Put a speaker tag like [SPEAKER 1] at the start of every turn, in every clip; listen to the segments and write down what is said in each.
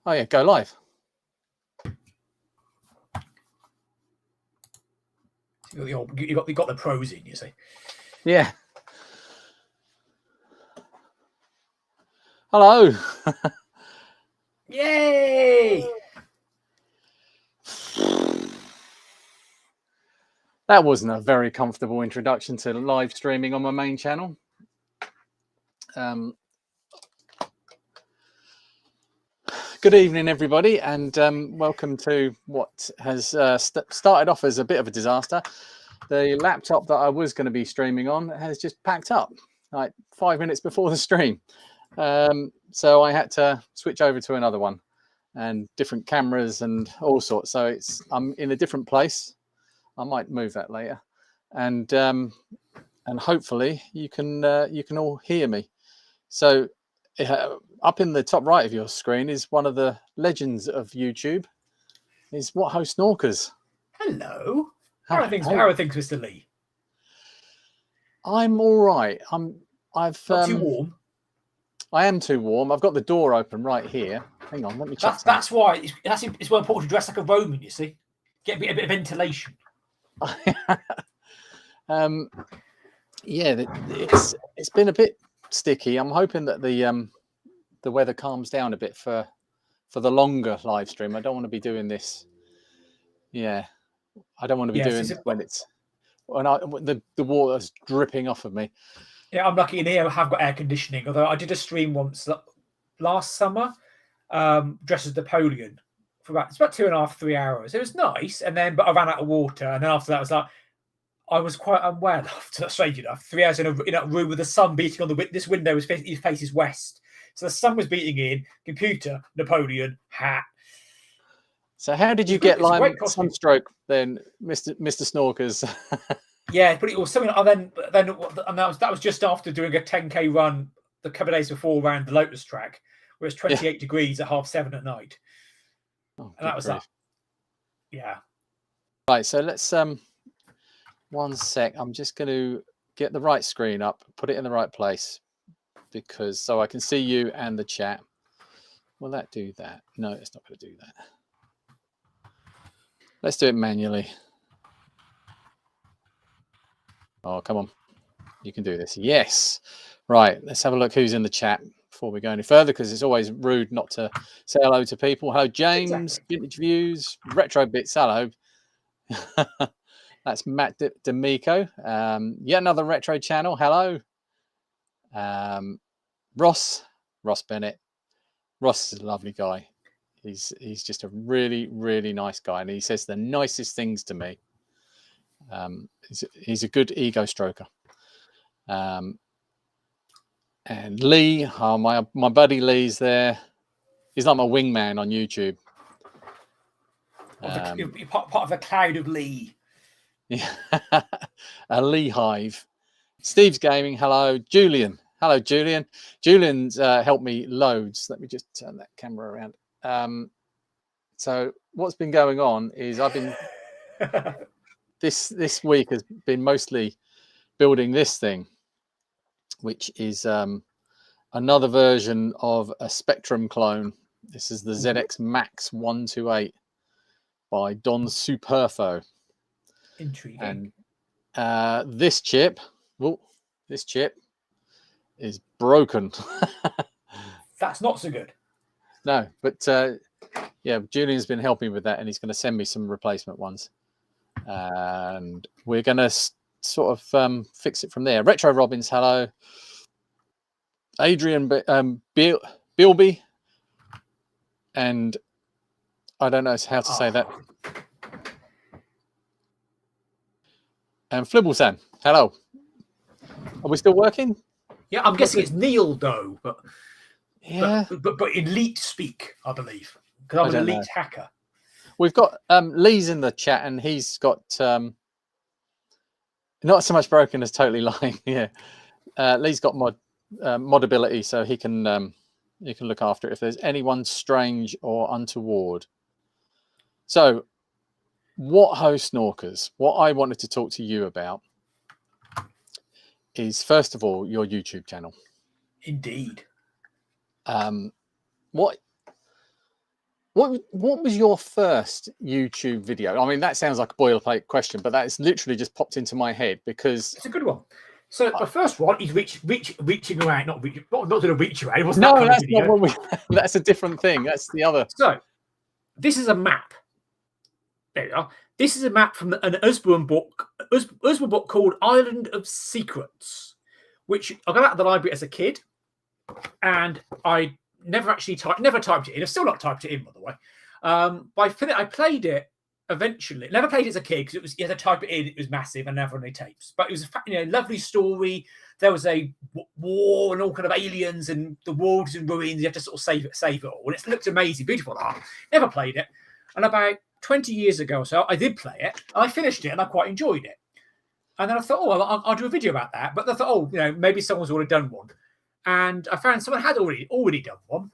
[SPEAKER 1] Oh yeah, go live.
[SPEAKER 2] You got the pros in, you see.
[SPEAKER 1] Yeah. Hello.
[SPEAKER 2] Yay!
[SPEAKER 1] That wasn't a very comfortable introduction to live streaming on my main channel. Good evening, everybody, and welcome to what has started off as a bit of a disaster. The laptop that I was going to be streaming on has just packed up like 5 minutes before the stream. So I had to switch over to another one and different cameras and all sorts. So I'm in a different place. I might move that later, and hopefully you can all hear me. So up in the top right of your screen is one of the legends of YouTube. Is What Host Snorkers.
[SPEAKER 2] Hello. How are things, Mr. Lee?
[SPEAKER 1] I'm all right. Not
[SPEAKER 2] too warm.
[SPEAKER 1] I am too warm. I've got the door open right here. Hang on, let me check.
[SPEAKER 2] That's why it's well important to dress like a Roman. You see, get a bit of ventilation.
[SPEAKER 1] Yeah, it's been a bit sticky. I'm hoping that the weather calms down a bit for the longer live stream. I don't want to be doing this. Yeah, I don't want to be doing it when the water's dripping off of me.
[SPEAKER 2] Yeah, I'm lucky in here. I have got air conditioning. Although I did a stream once last summer, dressed as Napoleon for about 2.5-3 hours. It was nice, but I ran out of water, and then after that, I was quite unwell. After, strange enough, 3 hours in a room with the sun beating on this window faces west, so the sun was beating in. Computer, Napoleon, hat.
[SPEAKER 1] So how did you get Lyme sunstroke then, Mr. Snorkers?
[SPEAKER 2] Yeah, but it was something. And that was just after doing a 10K run the couple of days before around the Lotus track, where it's 28 degrees at 7:30 at night.
[SPEAKER 1] Oh,
[SPEAKER 2] and that was that. Yeah.
[SPEAKER 1] Right. So let's 1 sec. I'm just going to get the right screen up, put it in the right place, so I can see you and the chat. Will that do that? No, it's not going to do that. Let's do it manually. Oh, come on. You can do this. Yes. Right. Let's have a look who's in the chat before we go any further, because it's always rude not to say hello to people. Hello, James. Exactly. Vintage Views. Retro Bits. Hello. That's Matt D'Amico. Yet another retro channel. Hello. Ross Bennett. Ross is a lovely guy. He's just a really, really nice guy, and he says the nicest things to me. He's a good ego stroker. And Lee, my buddy Lee's there. He's like my wingman on YouTube.
[SPEAKER 2] You're part of a cloud of Lee.
[SPEAKER 1] Yeah, a Lee hive. Steve's Gaming. Hello, Julian. Hello, Julian. Julian's helped me loads. Let me just turn that camera around. So what's been going on is I've been this week has been mostly building this thing, which is another version of a Spectrum clone. This is the ZX Max 128 by Don Superfo.
[SPEAKER 2] Intriguing.
[SPEAKER 1] And this chip is broken.
[SPEAKER 2] That's not so good.
[SPEAKER 1] No, but yeah, Julian's been helping with that, and he's going to send me some replacement ones, and we're going to sort of fix it from there. Retro Robbins, hello. Adrian Bilby, and I don't know how to say that. And Flibblesam, hello. Are we still working?
[SPEAKER 2] Yeah, I'm guessing it's Neil though, but
[SPEAKER 1] yeah,
[SPEAKER 2] but elite speak, I believe, because I'm an elite hacker.
[SPEAKER 1] We've got Lee's in the chat, and he's got not so much broken as totally lying. Yeah, Lee's got modability, so he can look after it if there's anyone strange or untoward. So, what host Snorkers? What I wanted to talk to you about is, first of all, your YouTube channel.
[SPEAKER 2] Indeed.
[SPEAKER 1] What What was your first YouTube video? I mean, that sounds like a boilerplate question, but that's literally just popped into my head because
[SPEAKER 2] It's a good one. So the first one is reaching around, not doing a reach around. It wasn't
[SPEAKER 1] no,
[SPEAKER 2] that kind of
[SPEAKER 1] that's
[SPEAKER 2] video.
[SPEAKER 1] not what we. That's a different thing. That's the other.
[SPEAKER 2] So this is a map. There you are. This is a map from an Usborne book called Island of Secrets, which I got out of the library as a kid, and I never actually typed it in. I've still not typed it in, by the way. But I played it eventually. Never played it as a kid because you had to type it in. It was massive and never on any tapes. But it was a lovely story. There was a war and all kind of aliens, and the world was in ruins. You have to sort of save it all. And it looked amazing, beautiful art. Never played it. And about 20 years ago or so, I did play it. And I finished it, and I quite enjoyed it. And then I thought, I'll do a video about that. But I thought, maybe someone's already done one. And I found someone had already done one.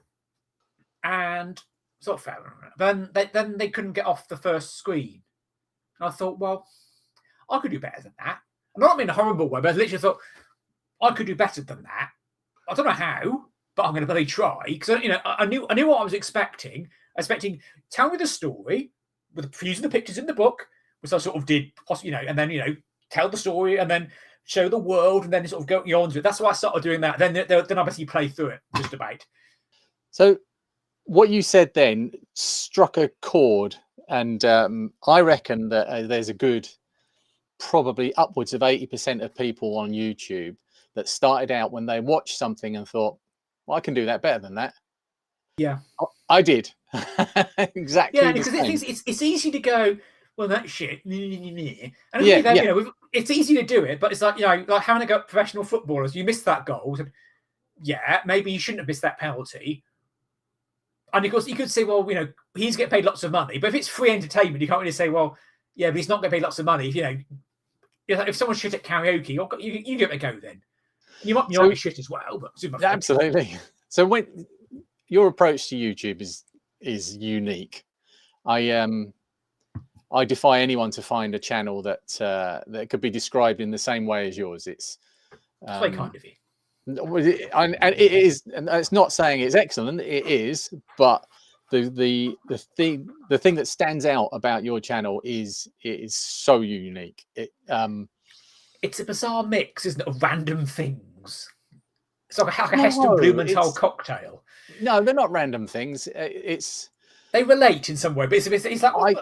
[SPEAKER 2] And sort of fair. Then they couldn't get off the first screen. And I thought, well, I could do better than that. I'm not in a horrible way, but I literally thought I could do better than that. I don't know how, but I'm going to bloody try because I knew what I was expecting. Tell me the story with using the pictures in the book, which I sort of did, and then tell the story and then show the world and then sort of go on to it. That's why I started doing that. Then I basically play through it just about.
[SPEAKER 1] So what you said then struck a chord, and I reckon that there's a good, probably upwards of 80% of people on YouTube that started out when they watched something and thought, well, I can do that better than that.
[SPEAKER 2] Yeah,
[SPEAKER 1] I did. Exactly.
[SPEAKER 2] Yeah, because it's easy to go, well, that shit. And it's easy to do it, but it's like like having to go professional footballers. You missed that goal. So, yeah, maybe you shouldn't have missed that penalty. And of course, you could say, well, he's getting paid lots of money. But if it's free entertainment, you can't really say, well, yeah, but he's not getting paid lots of money. If someone's shit at karaoke, you give it a go then. You might be shit as well, but
[SPEAKER 1] absolutely. So when your approach to YouTube is unique, I defy anyone to find a channel that could be described in the same way as yours. It's
[SPEAKER 2] very kind of you.
[SPEAKER 1] And it is, and it's not saying it's excellent. It is, but the thing that stands out about your channel is it is so unique.
[SPEAKER 2] It's a bizarre mix, isn't it, of random things. It's like a Heston Blumenthal cocktail.
[SPEAKER 1] No, they're not random things.
[SPEAKER 2] They relate in some way, but it's like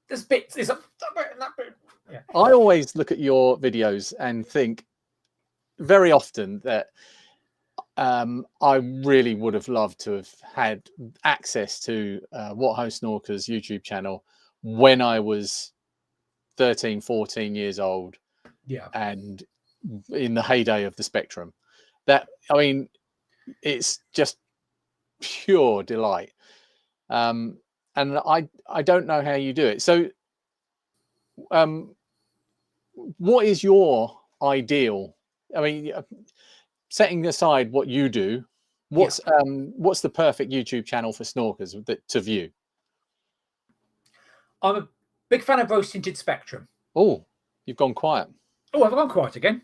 [SPEAKER 2] there's bits. It's like that bit and that bit. Yeah.
[SPEAKER 1] I always look at your videos and think very often that I really would have loved to have had access to What Ho Snorker's YouTube channel when I was 13, 14 years old.
[SPEAKER 2] Yeah.
[SPEAKER 1] And in the heyday of the spectrum. It's just pure delight. And I don't know how you do it. So what is your ideal? I mean, setting aside what you do, what's the perfect YouTube channel for snorkers to view?
[SPEAKER 2] I'm a big fan of Rose Tinted Spectrum.
[SPEAKER 1] Oh, you've gone quiet.
[SPEAKER 2] Oh, I've gone quiet again.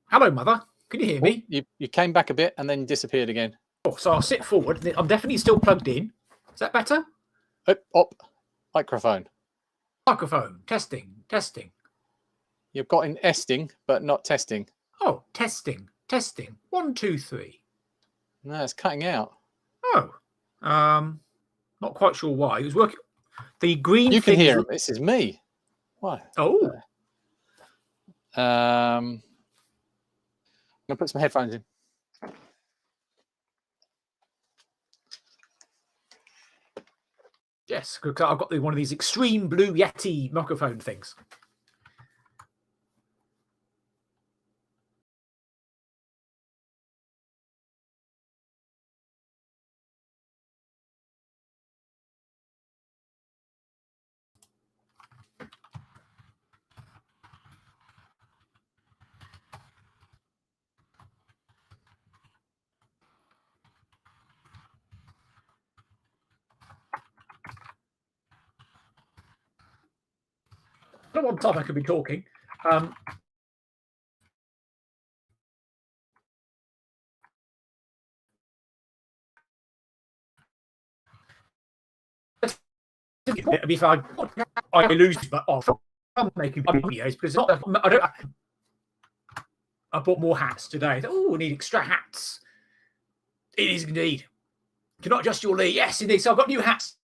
[SPEAKER 2] Hello, Mother. Can you hear me?
[SPEAKER 1] You came back a bit and then disappeared again.
[SPEAKER 2] Oh, so I'll sit forward. I'm definitely still plugged in. Is that better?
[SPEAKER 1] Microphone.
[SPEAKER 2] Microphone. Testing.
[SPEAKER 1] You've got in esting, but not testing.
[SPEAKER 2] Oh, testing. 1, 2, 3.
[SPEAKER 1] No, it's cutting out.
[SPEAKER 2] Oh, not quite sure why. It was working. The green.
[SPEAKER 1] You can hear him. This is me. Why?
[SPEAKER 2] Oh.
[SPEAKER 1] I'm gonna put some headphones in.
[SPEAKER 2] Yes, because I've got one of these extreme blue Yeti microphone things. I don't know what time I could be talking. It'd be if I lose, but I'm making videos because it's not. I bought more hats today. Oh, we need extra hats. It is indeed. Do not adjust your lead. Yes, indeed. So I've got new hats.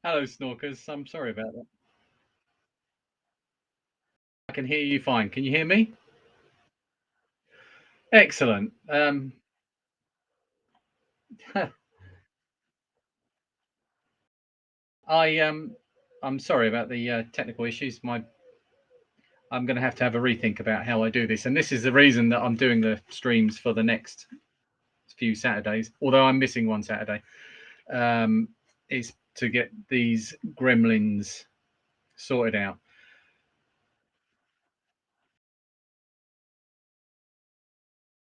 [SPEAKER 1] Hello, Snorkers. I'm sorry about that. I can hear you fine. Can you hear me? Excellent. I'm sorry about the technical issues. I'm going to have a rethink about how I do this, and this is the reason that I'm doing the streams for the next few Saturdays. Although I'm missing one Saturday, is to get these gremlins sorted out.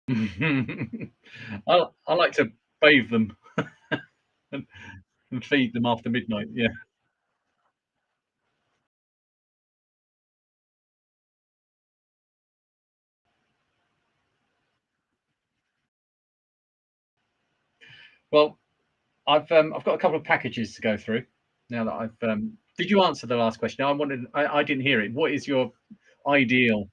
[SPEAKER 1] I like to bathe them and feed them after midnight. Yeah. Well, I've got a couple of packages to go through now that I've. Did you answer the last question? I didn't hear it. What is your ideal?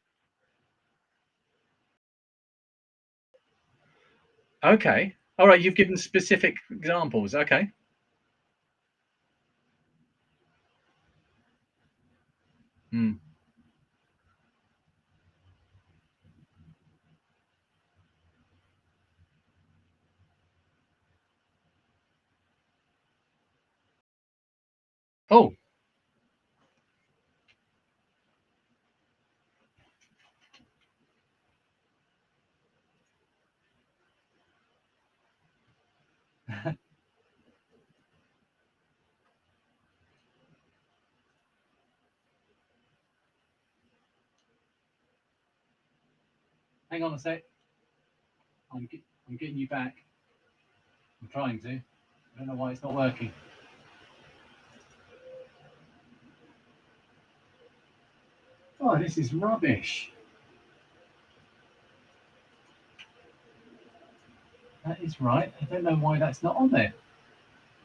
[SPEAKER 1] Okay. All right. You've given specific examples. Okay. Hmm. Oh. Hang on a sec. I'm getting you back. I'm trying to. I don't know why it's not working. Oh, this is rubbish. That is right. I don't know why that's not on there.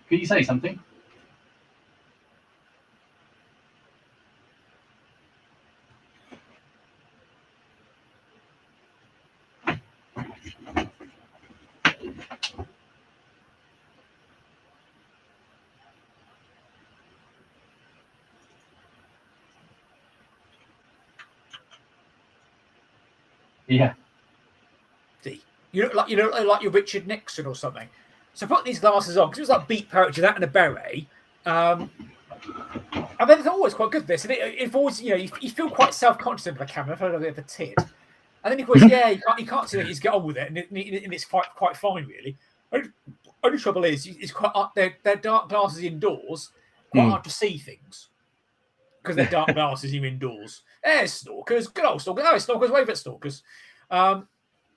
[SPEAKER 1] Can you say something? Yeah.
[SPEAKER 2] You look like you're Richard Nixon or something. So put these glasses on because it was like beat poetry, that and a beret. And then it's always quite good. This and it always, you feel quite self-conscious of the camera. I feel like a bit of a tit. And then of course, yeah, you can't see that. You just get on with it, and it's quite fine, really. Only trouble is, it's quite they're dark glasses indoors. Quite hard to see things because they're dark glasses. You're indoors. There's snorkers, good old snorkers. Oh, snorkers, wave at snorkers.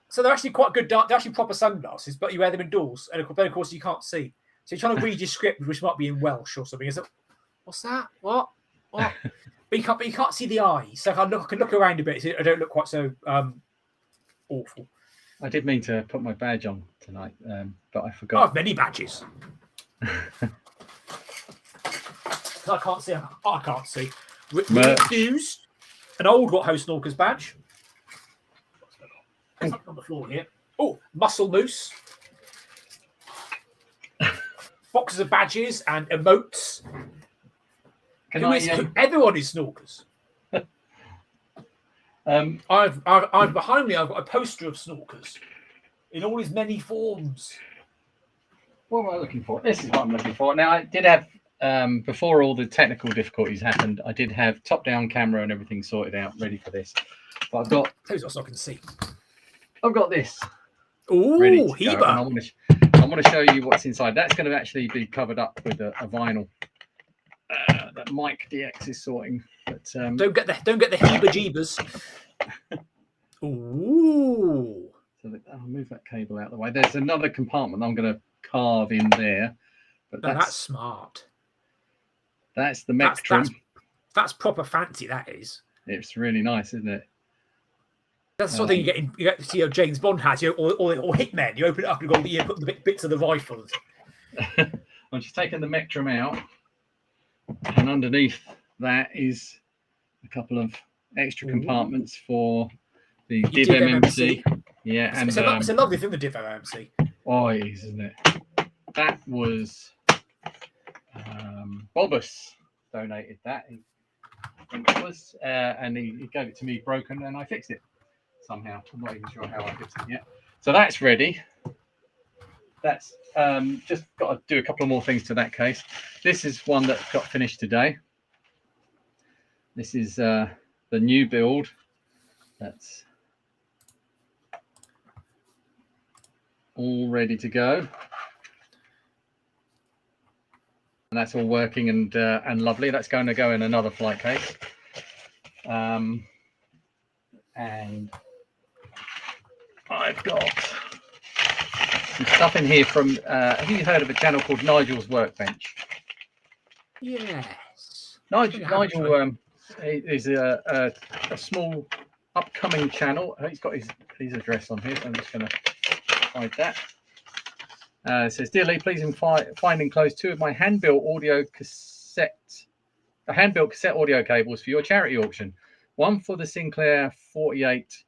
[SPEAKER 2] So they're actually quite good. They're actually proper sunglasses, but you wear them indoors, and of course you can't see. So you're trying to read your script, which might be in Welsh or something. Is it? What's that? What? But you can't see the eyes. So I can look around a bit. So I don't look quite so awful.
[SPEAKER 1] I did mean to put my badge on tonight, but I
[SPEAKER 2] I
[SPEAKER 1] forgot.
[SPEAKER 2] have many badges. I can't see. I can't see.
[SPEAKER 1] Merch.
[SPEAKER 2] Refused. An old What Ho Snorkers badge. There's something on the floor here. Oh, muscle moose. Boxes of badges and emotes. Everyone is Snorkers. I've behind me. I've got a poster of Snorkers in all his many forms.
[SPEAKER 1] What am I looking for? This is what I'm looking for. Now, I did have, before all the technical difficulties happened, I did have top-down camera and everything sorted out, ready for this. But I've got...
[SPEAKER 2] Tell you what I can see.
[SPEAKER 1] I've got this.
[SPEAKER 2] Ooh,
[SPEAKER 1] ready to
[SPEAKER 2] Heba.
[SPEAKER 1] go, and I want to show you what's inside. That's going to actually be covered up with a vinyl that Mike DX is sorting. But
[SPEAKER 2] don't get the heebie-jeebers. Ooh.
[SPEAKER 1] So I'll move that cable out of the way. There's another compartment I'm going to carve in there. But
[SPEAKER 2] that's smart.
[SPEAKER 1] That's the Mectrum.
[SPEAKER 2] That's proper fancy, that is.
[SPEAKER 1] It's really nice, isn't it?
[SPEAKER 2] That's the sort of thing you get to see James Bond has, or Hitmen. You open it up and you put the bits of the rifles.
[SPEAKER 1] I'm just taking the Mectrum out, and underneath that is a couple of extra compartments for the Div MMC. Yeah, and
[SPEAKER 2] it's a lovely thing, the Div MMC.
[SPEAKER 1] Oh, it is, isn't it? That was Bulbous donated that. I think it was, and he gave it to me broken, and I fixed it somehow. I'm not even sure how I fixed it yet. So that's ready. That's just got to do a couple of more things to that case. This is one that got finished today. This is the new build. That's all ready to go, and that's all working and lovely. That's going to go in another flight case, and I've got some stuff in here from have you heard of a channel called Nigel's Workbench?
[SPEAKER 2] Yes.
[SPEAKER 1] Nigel is a small upcoming channel. He's got his address on here, so I'm just going to hide that. It says, "Dear Lee, please find enclosed 2 of my hand-built cassette audio cables for your charity auction. One for the Sinclair 48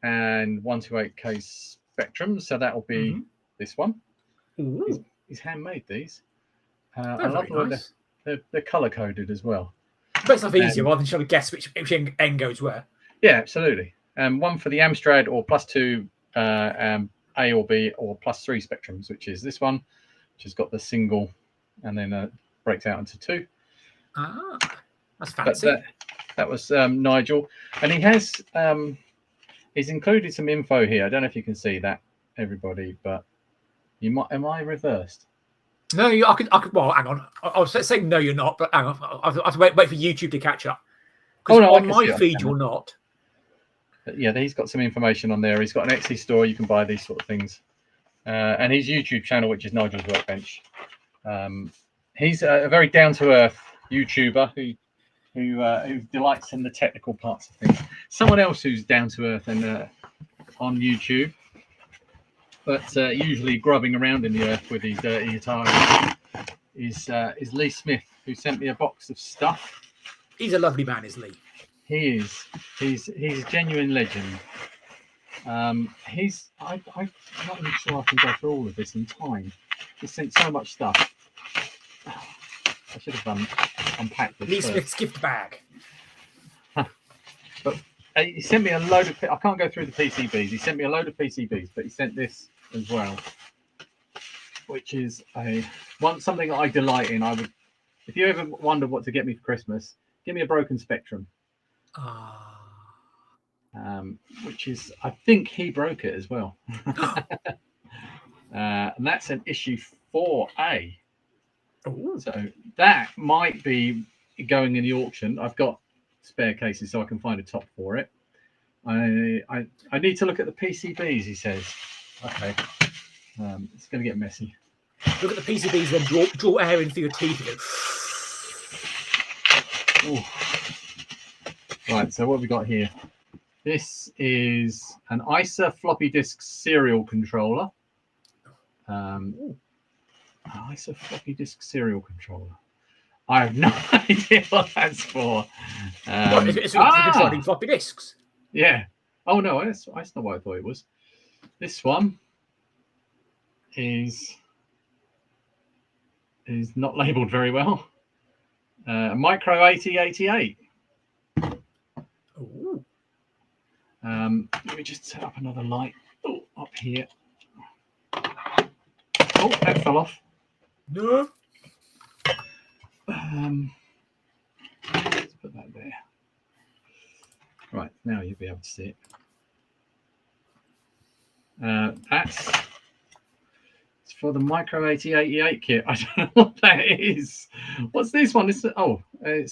[SPEAKER 1] and 128K Spectrum, so that will be this one. He's handmade these. I love nice. They're color coded as well.
[SPEAKER 2] Makes life easier rather than trying to guess which end goes where.
[SPEAKER 1] Yeah, absolutely. One for the Amstrad or +2 A or B or +3 spectrums, which is this one, which has got the single and then breaks out into 2.
[SPEAKER 2] Ah, that's fancy.
[SPEAKER 1] But that was Nigel, and he has he's included some info here. I don't know if you can see that, everybody, but you might. Am I reversed?
[SPEAKER 2] No, I could. Well, hang on. I was saying no, you're not. But hang on. I have to wait for YouTube to catch up. Because on my feed, you're not.
[SPEAKER 1] But yeah, he's got some information on there. He's got an Etsy store. You can buy these sort of things, and his YouTube channel, which is Nigel's Workbench. He's a very down-to-earth YouTuber who delights in the technical parts of things. Someone else who's down-to-earth and on YouTube, but usually grubbing around in the earth with his dirty guitar, is Lee Smith, who sent me a box of stuff.
[SPEAKER 2] He's a lovely man, is Lee.
[SPEAKER 1] He is. He's a genuine legend. I'm not even sure I can go through all of this in time. He sent so much stuff. I should have unpacked this.
[SPEAKER 2] Lee Smith's gift bag.
[SPEAKER 1] But he sent me a load of. I can't go through the PCBs. He sent me a load of PCBs, but he sent this as well, which is something that I delight in. I would, if you ever wonder what to get me for Christmas, give me a broken Spectrum. Which is, I think he broke it as well. And that's an issue 4A. Ooh. So that might be going in the auction. I've got spare cases, so I can find a top for it. I need to look at the PCBs, he says. Okay. It's going to get messy.
[SPEAKER 2] Look at the PCBs, then draw air in through your teeth.
[SPEAKER 1] Right, so what have we got here? This is an ISA floppy disk serial controller. ISA floppy disk serial controller. I have no idea what that's for.
[SPEAKER 2] It's for controlling floppy disks.
[SPEAKER 1] Yeah. Oh no, that's not what I thought it was. This one is not labelled very well. Micro 8088.
[SPEAKER 2] Ooh.
[SPEAKER 1] Let me just set up another light. Oh, up here. Oh, that fell off.
[SPEAKER 2] No.
[SPEAKER 1] Let's put that there. Right, now you'll be able to see it. It's for the Micro 8088 kit. I don't know what that is. What's this one? It's no, it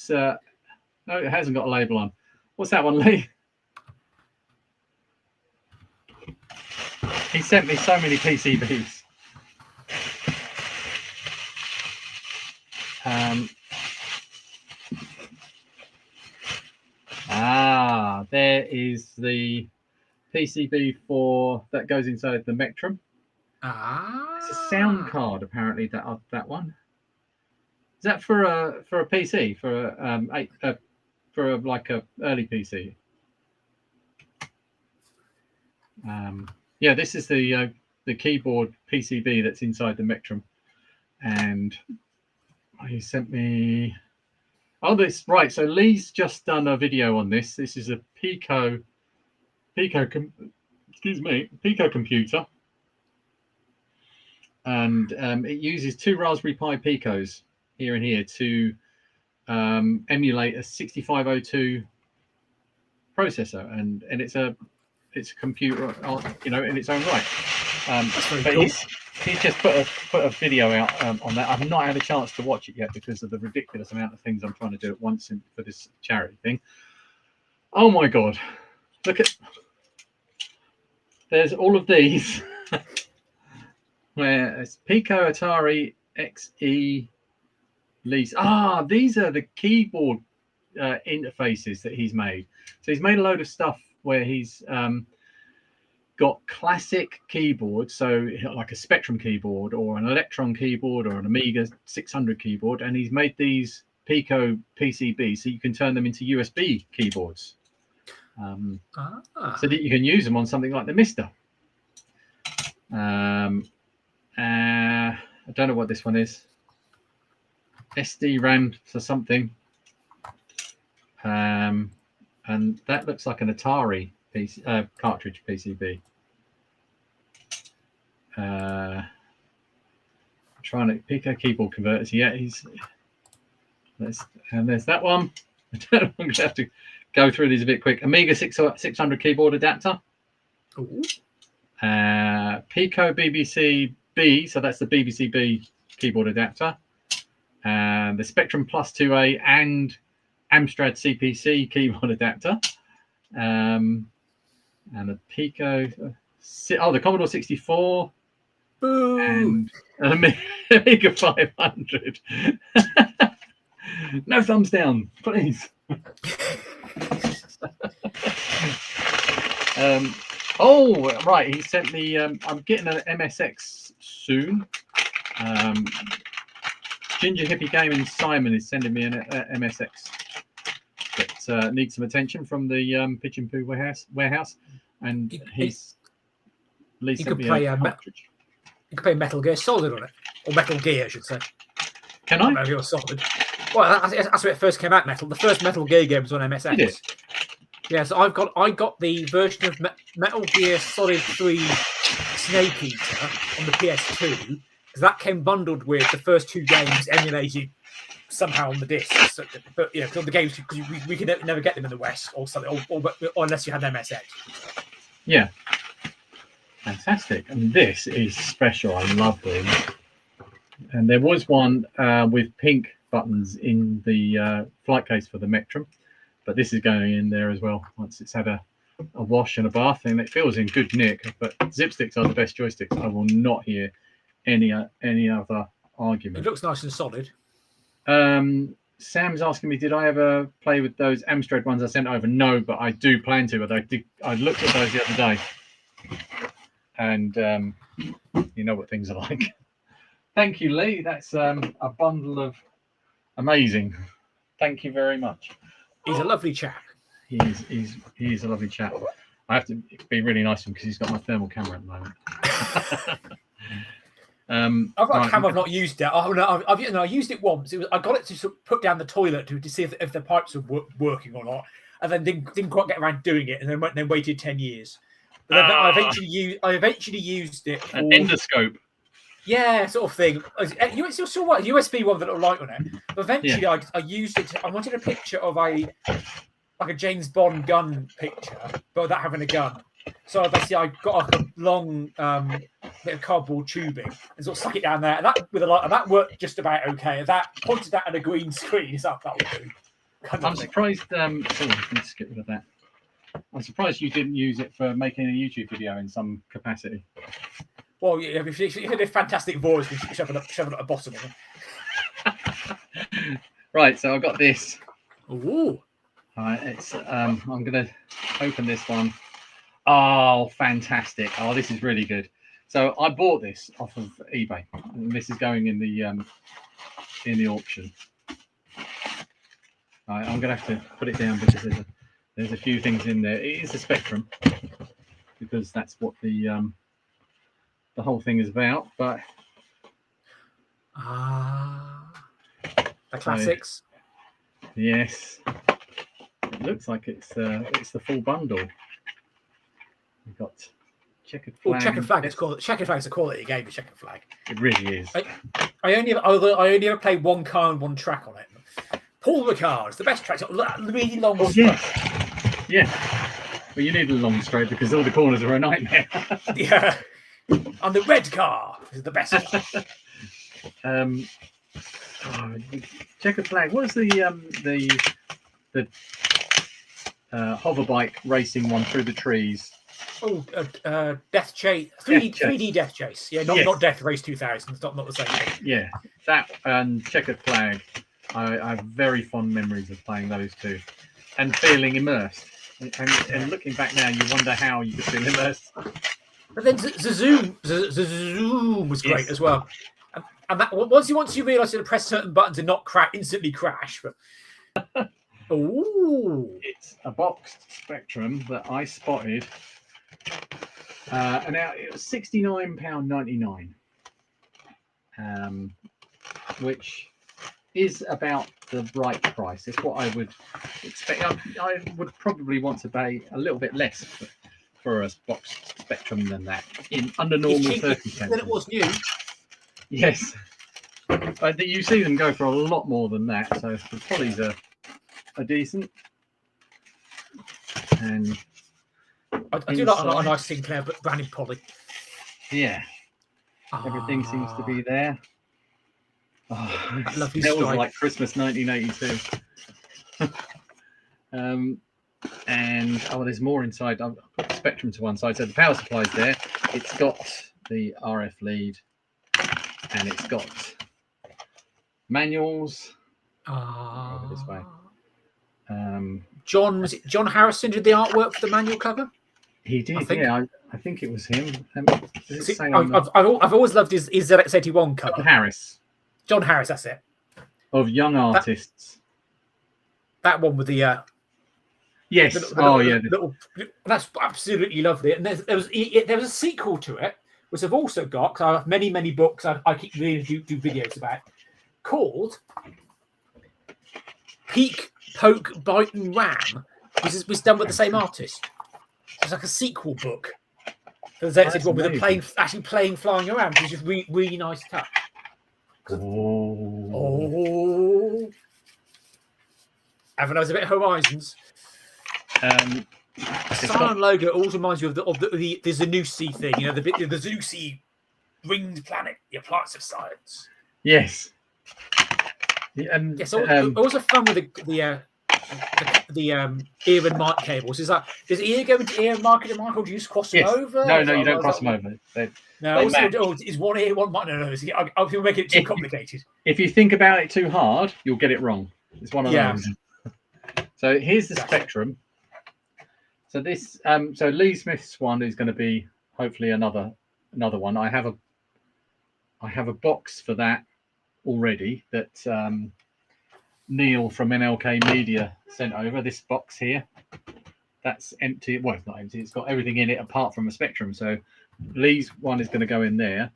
[SPEAKER 1] hasn't got a label on. What's that one, Lee? He sent me so many PCBs. There is the PCB that goes inside the Mectrum. It's a sound card, apparently. That one is that for a PC for like a early PC. Yeah, this is the keyboard PCB that's inside the Mectrum, and he sent me. Oh, this right. So Lee's just done a video on this. This is a Pico computer, and it uses 2 Raspberry Pi Picos here and here to emulate a 6502 processor, and it's a computer, in its own right.
[SPEAKER 2] That's very
[SPEAKER 1] but
[SPEAKER 2] cool.
[SPEAKER 1] He's just put a video out on that. I've not had a chance to watch it yet because of the ridiculous amount of things I'm trying to do at once for this charity thing. Oh my God. Look at, there's all of these where it's Pico Atari XE lease. These are the keyboard interfaces that he's made. So he's made a load of stuff where he's got classic keyboards, so like a Spectrum keyboard or an Electron keyboard or an Amiga 600 keyboard, and he's made these Pico PCBs so you can turn them into USB keyboards, so that you can use them on something like the Mister. I don't know what this one is. SD RAM for something, and that looks like an Atari cartridge PCB. Trying to Pico keyboard converters. Yeah, there's that one. I'm going to have to go through these a bit quick. Amiga 600 keyboard adapter.
[SPEAKER 2] Ooh.
[SPEAKER 1] Pico BBC B, so that's the BBC B keyboard adapter. The Spectrum Plus 2A and Amstrad CPC keyboard adapter. And the Pico, the Commodore 64.
[SPEAKER 2] Boom.
[SPEAKER 1] And an Amiga 500. No thumbs down, please. Right, he sent me. I'm getting an MSX soon. Ginger Hippie Gaming Simon is sending me an MSX that needs some attention from the Pigeon Poo warehouse, and he's sent me a cartridge.
[SPEAKER 2] You can play Metal Gear Solid on it, or Metal Gear, I should say.
[SPEAKER 1] Can I?
[SPEAKER 2] Metal Gear Solid. Well, that's when it first came out. The first Metal Gear game was on MSX.
[SPEAKER 1] Did it?
[SPEAKER 2] Yeah, so I got the version of Metal Gear Solid 3 Snake Eater on the PS2 because that came bundled with the first 2 games emulated somehow on the disc. So, but because the games we could never get them in the West or something, or unless you had MSX.
[SPEAKER 1] Yeah. Fantastic. And this is special. I love them. And there was one with pink buttons in the flight case for the Mectrum, but this is going in there as well once it's had a wash and a bath, and it feels in good nick. But zip sticks are the best joysticks. I will not hear any other argument.
[SPEAKER 2] It looks nice and solid.
[SPEAKER 1] Sam's asking me, did I ever play with those Amstrad ones I sent over? No, but I do plan to. But I looked at those the other day. And you know what things are like. Thank you, Lee. That's a bundle of Amazing. Thank you very much.
[SPEAKER 2] He's a lovely chap.
[SPEAKER 1] He's a lovely chap. I have to be really nice to him because he's got my thermal camera at the moment.
[SPEAKER 2] I've got a
[SPEAKER 1] right.
[SPEAKER 2] camera. I've not used it. Oh no, I used it once. I got it to sort of put down the toilet to see if the pipes were working or not, and then didn't quite get around doing it, and then waited 10 years. But then I eventually used it for
[SPEAKER 1] an endoscope.
[SPEAKER 2] Yeah, sort of thing. You saw what USB one with a little light on it. But eventually, I used it. I wanted a picture of a James Bond gun picture, but without having a gun. So basically, I got a long bit of cardboard tubing and sort of stuck it down there, and that with a light, and that worked just about okay. That pointed out at a green screen. So that would do.
[SPEAKER 1] I'm surprised. Let's get rid of that. I'm surprised you didn't use it for making a YouTube video in some capacity.
[SPEAKER 2] Well, yeah, if you had a fantastic voice, we should shove it at the bottom of it.
[SPEAKER 1] Right, so I've got this.
[SPEAKER 2] Ooh.
[SPEAKER 1] All right, it's I'm gonna open this one. Oh, fantastic! Oh, this is really good. So I bought this off of eBay, and this is going in the auction. All right, I'm gonna have to put it down because there's a few things in there. It is a Spectrum because that's what the whole thing is about. But
[SPEAKER 2] the classics.
[SPEAKER 1] Yes, it looks like it's the full bundle. We've got checkered flag.
[SPEAKER 2] Well, checkered flag. It's called checkered flag. Is a quality game. The checkered flag.
[SPEAKER 1] It really is.
[SPEAKER 2] I only ever played one car and one track on it. Paul Ricard. It's the best track. It's got really long.
[SPEAKER 1] Oh, yeah. Well, you need a long straight because all the corners are a nightmare.
[SPEAKER 2] Yeah. And the red car is the best one.
[SPEAKER 1] Checkered flag. What was the hover bike racing one through the trees?
[SPEAKER 2] Oh, Death Chase, 3D Death Chase. Yeah, not Death Race 2000. It's not the same thing.
[SPEAKER 1] Yeah, that and Checkered Flag. I have very fond memories of playing those two and feeling immersed. And looking back now, you wonder how you could feel immersed.
[SPEAKER 2] But then the zoom was great as well. And that once you realise you had to press certain buttons and not instantly crash. But
[SPEAKER 1] it's a boxed Spectrum that I spotted. And now it was £69.99, which is about the right price. It's what I would expect. I would probably want to pay a little bit less for a boxed Spectrum than that under normal circumstances.
[SPEAKER 2] Than it was new.
[SPEAKER 1] Yes, but you see them go for a lot more than that. So the polys are decent, and
[SPEAKER 2] I do like a nice Sinclair branded poly.
[SPEAKER 1] Yeah, everything seems to be there. Oh, it
[SPEAKER 2] lovely
[SPEAKER 1] smells
[SPEAKER 2] stripe.
[SPEAKER 1] like Christmas 1982. And there's more inside. I've put the Spectrum to one side, so the power supply's there. It's got the RF lead, and it's got manuals. Over this way.
[SPEAKER 2] John Harrison did the artwork for the manual cover.
[SPEAKER 1] He did, I think it was him.
[SPEAKER 2] I've always loved his ZX81 cover. John Harris, that's it.
[SPEAKER 1] Of young artists.
[SPEAKER 2] That one with the
[SPEAKER 1] yes.
[SPEAKER 2] That's absolutely lovely. And there was a sequel to it, which I've also got because I have many books I keep really do videos about, called Peak, Poke, Bite and Ram, which was done with the same artist. It's like a sequel book. There's one with a plane actually flying around, which is really nice touch. Oh. Having those a bit of Horizons. The Cyan logo also reminds you of the Zanussi thing, the Zanussi ringed planet, the appliance of science.
[SPEAKER 1] Yes.
[SPEAKER 2] Yes, also fun with the ear and mic cables. Is that does ear go into ear and mic and mic, or do you just cross them over?
[SPEAKER 1] No, you don't cross them over.
[SPEAKER 2] Is one ear, one mic? No. I feel making it too complicated.
[SPEAKER 1] If you think about it too hard, you'll get it wrong. It's one of those. So here's the Spectrum. So this, Lee Smith's one is going to be hopefully another one. I have a box for that already that Neil from NLK Media sent over, this box here. That's empty. Well, it's not empty. It's got everything in it apart from a Spectrum. So Lee's one is going to go in there.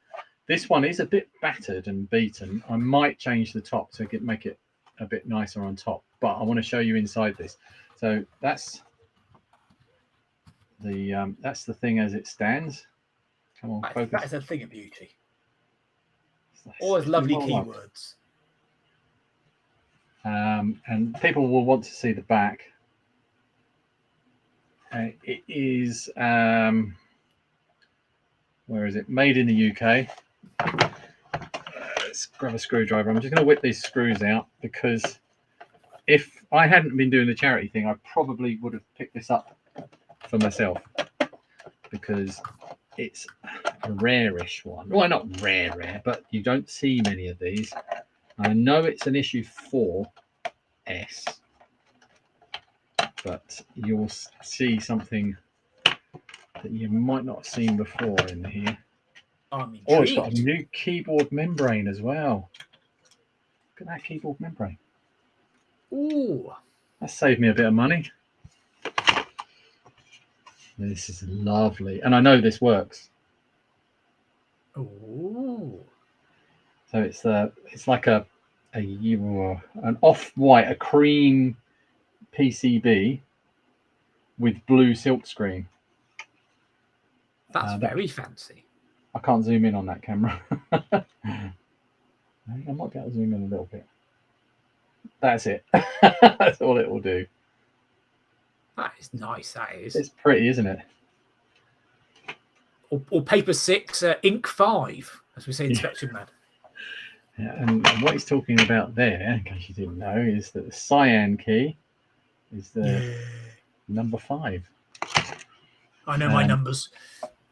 [SPEAKER 1] This one is a bit battered and beaten. I might change the top to make it a bit nicer on top, but I want to show you inside this. So that's the thing as it stands. Come on, focus.
[SPEAKER 2] That is a thing of beauty. Always lovely keywords.
[SPEAKER 1] And people will want to see the back. It is where is it? Made in the UK. Let's grab a screwdriver. I'm just going to whip these screws out, because if I hadn't been doing the charity thing, I probably would have picked this up for myself, because it's a rare-ish one. Well, not rare, but you don't see many of these. I know it's an issue 4S, but you'll see something that you might not have seen before in here.
[SPEAKER 2] I'm
[SPEAKER 1] Oh, it's got a new keyboard membrane as well. Look at that keyboard membrane.
[SPEAKER 2] Ooh.
[SPEAKER 1] That saved me a bit of money. This is lovely. And I know this works.
[SPEAKER 2] Ooh.
[SPEAKER 1] So it's like an off-white, a cream PCB with blue silk screen.
[SPEAKER 2] That's very fancy.
[SPEAKER 1] I can't zoom in on that camera. I might be able to zoom in a little bit. That's it. That's all it will do.
[SPEAKER 2] That is nice, that is.
[SPEAKER 1] It's pretty, isn't it?
[SPEAKER 2] Or paper 6, ink 5, as we say in Spectrum Man.
[SPEAKER 1] Yeah, and what he's talking about there, in case you didn't know, is that the cyan key is the number 5.
[SPEAKER 2] I know my numbers.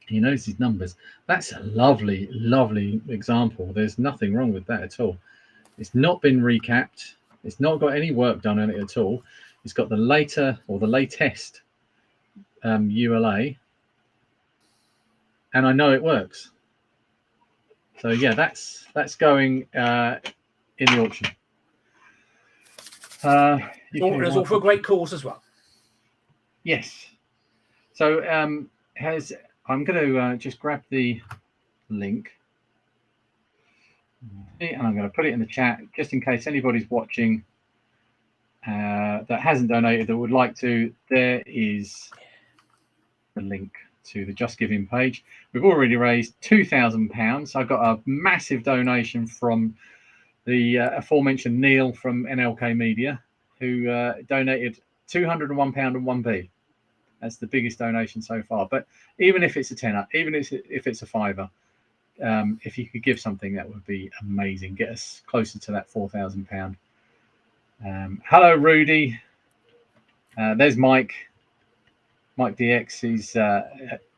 [SPEAKER 1] He knows his numbers. That's a lovely, lovely example. There's nothing wrong with that at all. It's not been recapped. It's not got any work done on it at all. It's got the latest ULA, and I know it works. So yeah, that's going in the auction.
[SPEAKER 2] There's all for a great cause as well.
[SPEAKER 1] Yes. So I'm going to just grab the link, and I'm going to put it in the chat just in case anybody's watching that hasn't donated that would like to. There is the link to the Just Giving page. We've already raised £2,000. I got a massive donation from the aforementioned Neil from NLK Media, who donated £201 and 1p. That's the biggest donation so far. But even if it's a tenner, even if it's a fiver, if you could give something, that would be amazing. Get us closer to that £4,000. Hello, Rudy. There's Mike. Mike DX. He's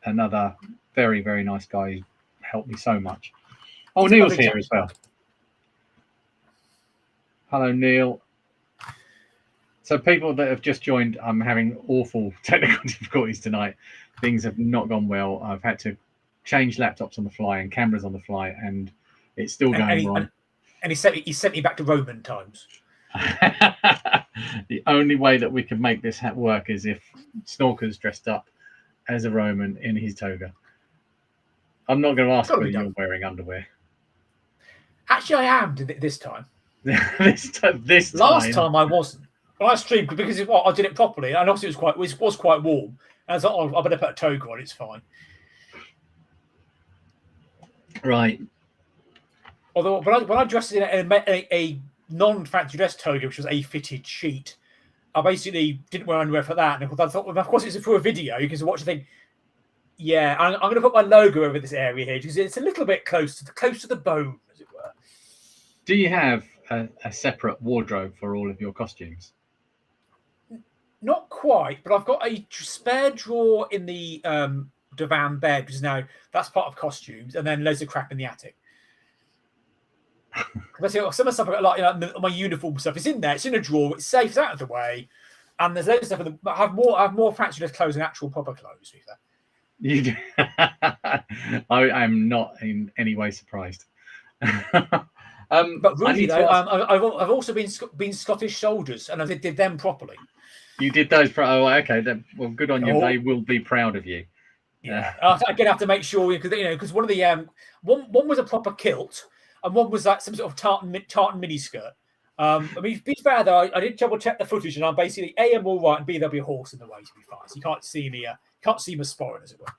[SPEAKER 1] another very, very nice guy who helped me so much. Oh, Neil's here as well. Hello, Neil. So people that have just joined, I'm having awful technical difficulties tonight. Things have not gone well. I've had to change laptops on the fly and cameras on the fly, and it's still going wrong.
[SPEAKER 2] And he sent me back to Roman times.
[SPEAKER 1] The only way that we can make this work is if Snorker's dressed up as a Roman in his toga. I'm not going to ask whether you're wearing underwear.
[SPEAKER 2] Actually, I am this time.
[SPEAKER 1] this time.
[SPEAKER 2] Last time I wasn't. When I streamed, because I did it properly, and obviously it was quite warm. And I thought, oh, I better put a toga on. It's fine.
[SPEAKER 1] Right.
[SPEAKER 2] Although when I dressed in a non-fancy dress toga, which was a fitted sheet, I basically didn't wear underwear for that. And I thought, well, of course, it's for a video. You can watch the thing. Yeah, I'm going to put my logo over this area here because it's a little bit close to the bone, as it were.
[SPEAKER 1] Do you have a separate wardrobe for all of your costumes?
[SPEAKER 2] Not quite, but I've got a spare drawer in the divan bed, which is now that's part of costumes, and then loads of crap in the attic. Some of the stuff I've got, like my uniform stuff, is in there. It's in a drawer. It's safe. It's out of the way, and there's loads of stuff. I have more fancy dress clothes than actual proper clothes.
[SPEAKER 1] You do. I'm not in any way surprised.
[SPEAKER 2] But
[SPEAKER 1] I
[SPEAKER 2] really,
[SPEAKER 1] need to
[SPEAKER 2] though,
[SPEAKER 1] ask.
[SPEAKER 2] I've also been Scottish soldiers, and I did them properly.
[SPEAKER 1] You did those. Oh, okay. Then, well, good on you.
[SPEAKER 2] Oh,
[SPEAKER 1] They will be proud of you.
[SPEAKER 2] yeah. Again, I have to make sure because one of the one was a proper kilt, and one was like some sort of tartan mini skirt. I mean, to be fair though, I did double check the footage, and I'm basically A, I'm all right, and B, there'll be a horse in the way to be fine. So you can't see me, can't see me sporring, as it were.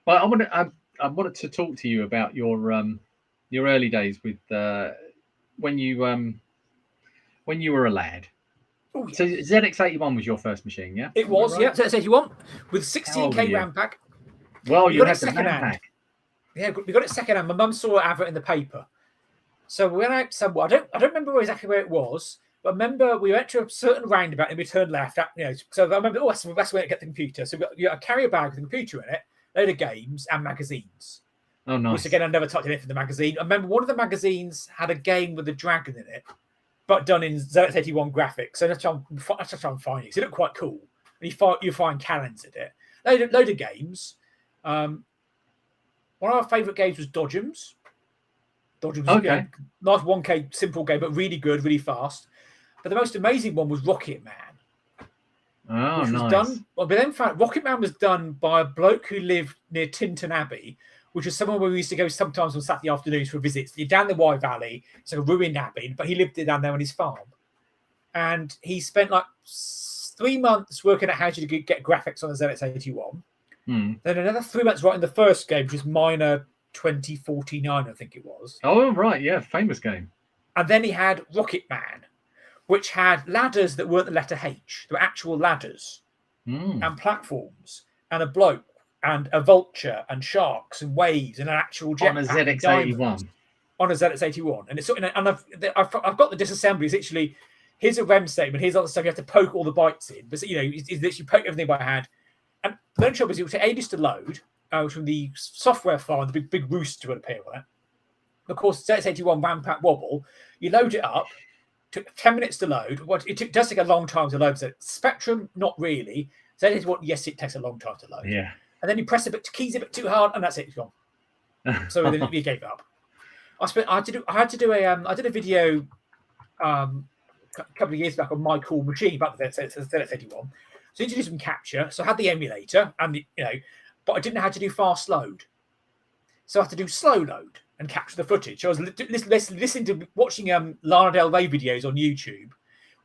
[SPEAKER 1] Well, I wanted to talk to you about your early days with when you were a lad.
[SPEAKER 2] Oh yeah,
[SPEAKER 1] So ZX81 was your first machine, yeah?
[SPEAKER 2] it was.
[SPEAKER 1] Right?
[SPEAKER 2] Yeah, so if you want with
[SPEAKER 1] How old were
[SPEAKER 2] 16K
[SPEAKER 1] you?
[SPEAKER 2] RAM pack.
[SPEAKER 1] Well,
[SPEAKER 2] We
[SPEAKER 1] you
[SPEAKER 2] got it
[SPEAKER 1] had the
[SPEAKER 2] second
[SPEAKER 1] RAM
[SPEAKER 2] hand.
[SPEAKER 1] pack.
[SPEAKER 2] Yeah, we got it second hand. My mum saw an advert in the paper. So we went out somewhere. I don't remember exactly where it was, but I remember we went to a certain roundabout and we turned left. So I remember, that's where to get the computer. So we got a carrier bag with a computer in it, a load of games and magazines.
[SPEAKER 1] Oh, nice.
[SPEAKER 2] Which again, I never touched anything in the magazine. I remember one of the magazines had a game with a dragon in it, but done in ZX81 graphics. So that's how I'm finding it. So it looked quite cool. And you find cannons in it. Load of games. One of our favourite games was Dodgems. Dodgems was
[SPEAKER 1] Okay.
[SPEAKER 2] nice 1K simple game, but really good, really fast. But the most amazing one was Rocket Man.
[SPEAKER 1] Oh,
[SPEAKER 2] Which was
[SPEAKER 1] nice.
[SPEAKER 2] done. Well, but then found Rocket Man was done by a bloke who lived near Tinton Abbey, which is somewhere where we used to go sometimes on Saturday afternoons for visits. You're down the Wye Valley, it's like a ruined abbey, but he lived down there on his farm. And he spent like 3 months working out how to get graphics on the ZX81. Then another 3 months writing the first game, which is Minor 2049, I think it was.
[SPEAKER 1] Oh, right, yeah, famous game.
[SPEAKER 2] And then he had Rocket Man, which had ladders that weren't the letter H. They were actual ladders and platforms and a bloke and a vulture and sharks and waves and an actual jetpack.
[SPEAKER 1] On a ZX81.
[SPEAKER 2] On a ZX81. And it's and I've got the disassembly. It's literally, here's a REM statement, here's all the stuff you have to poke all the bytes in. But it's literally poke everything by hand. And the only trouble is it would take ages to load from the software file, the big rooster would appear on it. Of course, ZX81 RAM pack wobble, you load it up, took 10 minutes to load. It does take a long time to load. So Spectrum, not really. ZX81, yes, it takes a long time to load.
[SPEAKER 1] Yeah.
[SPEAKER 2] And then you press keys a bit too hard, and that's it, it's gone. So then we gave up. I did a video a couple of years back on my cool machine about the ZX81. So I introduced some capture. So I had the emulator and but I didn't know how to do fast load. So I had to do slow load and capture the footage. So I was listening to watching Lana Del Rey videos on YouTube,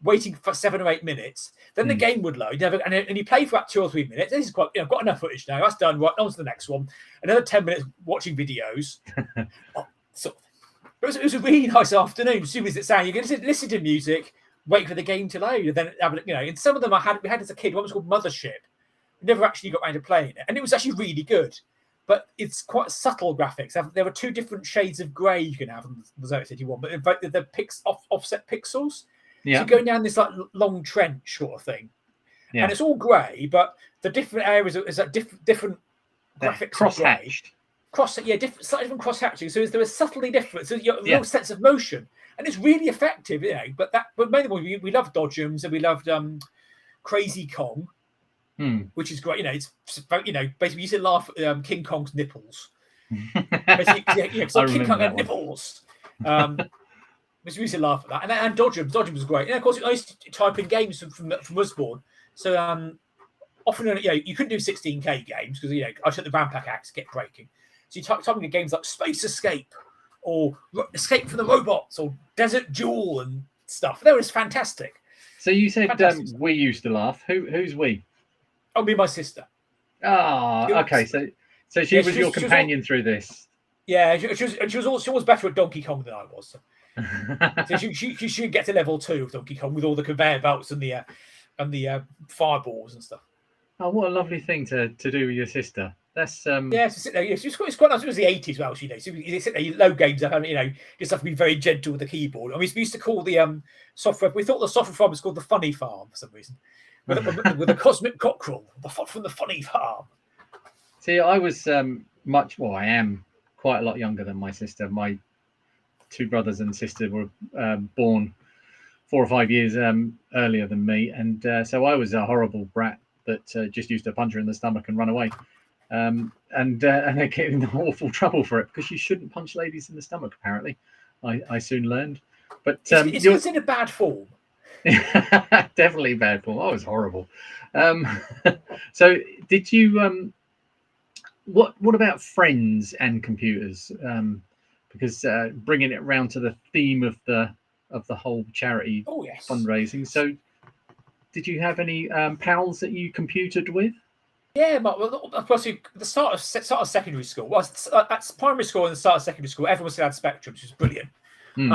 [SPEAKER 2] waiting for 7 or 8 minutes. Then the game would load, and you play for about 2 or 3 minutes. This is quite, I've got enough footage now. That's done. Right, on to the next one. Another 10 minutes watching videos. It was a really nice afternoon. As soon as it's saying, you can listen to music, wait for the game to load, and then and some of them we had as a kid. One was called Mothership. We never actually got around to playing it, and it was actually really good. But it's quite subtle graphics. There are 2 different shades of grey you can have on the ZX81, but in fact they're offset pixels. Yeah. So going down this like long trench sort of thing, and it's all grey, but the different areas is like different graphics.
[SPEAKER 1] Cross-hatched.
[SPEAKER 2] Slightly different cross-hatching. So there is subtly different. So you have a real sense of motion, and it's really effective. But mainly we loved Dodgems and we loved Crazy Kong. Which is great, it's basically you used to laugh at King Kong's nipples. Basically, King Kong had nipples. We used to laugh at that, and Dodgems was great. And of course, I used to type in games from Usborne. So often, you couldn't do 16K games because I took the RAM pack axe to get breaking. So you type in games like Space Escape or Escape from the Robots or Desert Duel and stuff. That was fantastic.
[SPEAKER 1] So you said we used to laugh. Who's we?
[SPEAKER 2] Oh, me and my sister.
[SPEAKER 1] Okay. So she was your companion through this.
[SPEAKER 2] Yeah, she was better at Donkey Kong than I was. So she should get to level 2 of Donkey Kong with all the conveyor belts and the fireballs and stuff.
[SPEAKER 1] Oh, what a lovely thing to do with your sister. That's
[SPEAKER 2] to sit there. It's quite nice. It was the 80s, well, So you sit there, you load games up, and just have to be very gentle with the keyboard. I mean, we used to call the software. We thought the software farm was called the Funny Farm for some reason. With a cosmic cockerel from the Funny Farm.
[SPEAKER 1] See, I was I am quite a lot younger than my sister. My 2 brothers and sister were born 4 or 5 years earlier than me, and so I was a horrible brat that just used to punch her in the stomach and run away. And and they get in awful trouble for it because you shouldn't punch ladies in the stomach. Apparently, I soon learned. But
[SPEAKER 2] It's considered bad form.
[SPEAKER 1] definitely bad form. Oh, it was horrible. So, did you? What about friends and computers? Because bringing it round to the theme of the whole charity fundraising. So, did you have any pals that you computed with?
[SPEAKER 2] Yeah, of course, the start of secondary school. Well, at primary school and the start of secondary school, everyone still had Spectrum, which was brilliant. And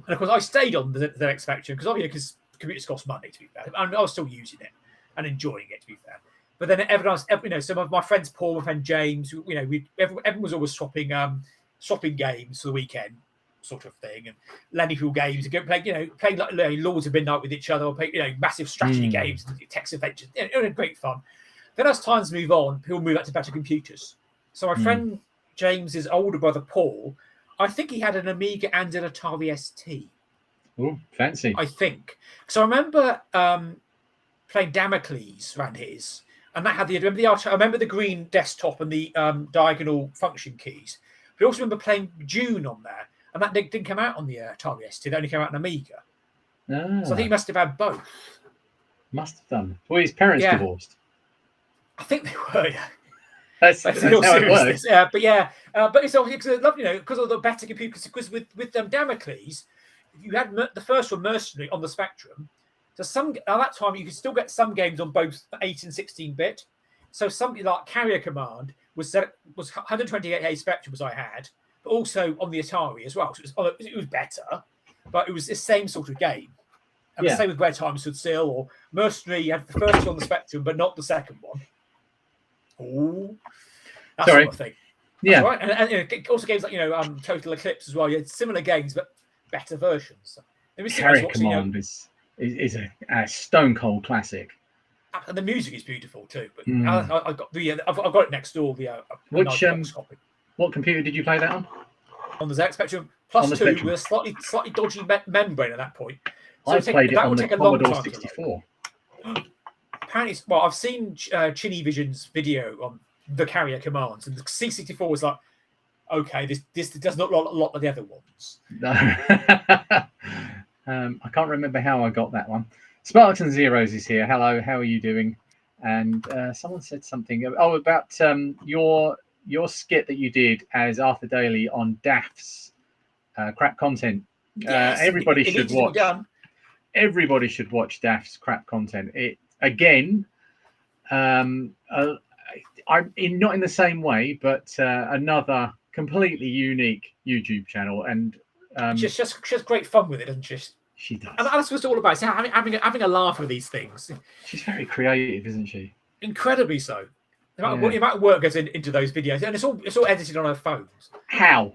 [SPEAKER 2] of course, I stayed on the next Spectrum because computers cost money. To be fair, and I was still using it and enjoying it. To be fair, but then everyone else, some of my friends, Paul, my friend James, everyone was always swapping games for the weekend, sort of thing, and Lennyfield games, and playing like Lords of Midnight with each other, or massive strategy games, and text adventures. It was great fun. Then as times move on, people move up to better computers. So my friend James's older brother Paul, I think he had an Amiga and an Atari ST.
[SPEAKER 1] Oh, fancy!
[SPEAKER 2] I think. So I remember playing Damocles around his, and that had I remember the green desktop and the diagonal function keys. But I also remember playing Dune on there, and that didn't come out on the Atari ST. It only came out on Amiga. So I think he must have had both.
[SPEAKER 1] Must have done. Well, his parents divorced.
[SPEAKER 2] I think they were. Yeah.
[SPEAKER 1] That's how it works.
[SPEAKER 2] But it's obviously lovely, because of the better computers. Because with Damocles, you had the first one, Mercenary, on the Spectrum. So at that time you could still get some games on both 8 and 16-bit. So something like Carrier Command was 128A Spectrum as I had, but also on the Atari as well. So it was better, but it was the same sort of game. And the same with Where Time Stood Still or Mercenary. You had the first one on the Spectrum, but not the second one. Oh, that sort of thing. That's right. And also games like Total Eclipse as well. You had similar games, but better versions.
[SPEAKER 1] Carrier Command is a stone cold classic,
[SPEAKER 2] and the music is beautiful too. But I've got it next door.
[SPEAKER 1] What computer did you play that on?
[SPEAKER 2] On the ZX Spectrum Plus 2 with a slightly dodgy membrane at that point. So
[SPEAKER 1] I played it on the Commodore 64.
[SPEAKER 2] Apparently, well, I've seen Chinny Vision's video on the Carrier Commands, and the C64 was like, okay, this does not look a lot like the other ones.
[SPEAKER 1] No. I can't remember how I got that one. Spartan Zeros is here. Hello, how are you doing? And someone said something about your skit that you did as Arthur Daly on Daft's crap content.
[SPEAKER 2] Yes,
[SPEAKER 1] everybody should watch. Everybody should watch Daft's crap content. It again, I'm not in the same way, but another completely unique YouTube channel, and
[SPEAKER 2] she has great fun with it, doesn't she?
[SPEAKER 1] She does.
[SPEAKER 2] And that's what it's all about. It's having a laugh with these things.
[SPEAKER 1] She's very creative, isn't she?
[SPEAKER 2] Incredibly so. The amount of work goes into those videos, and it's all edited on her phones.
[SPEAKER 1] How?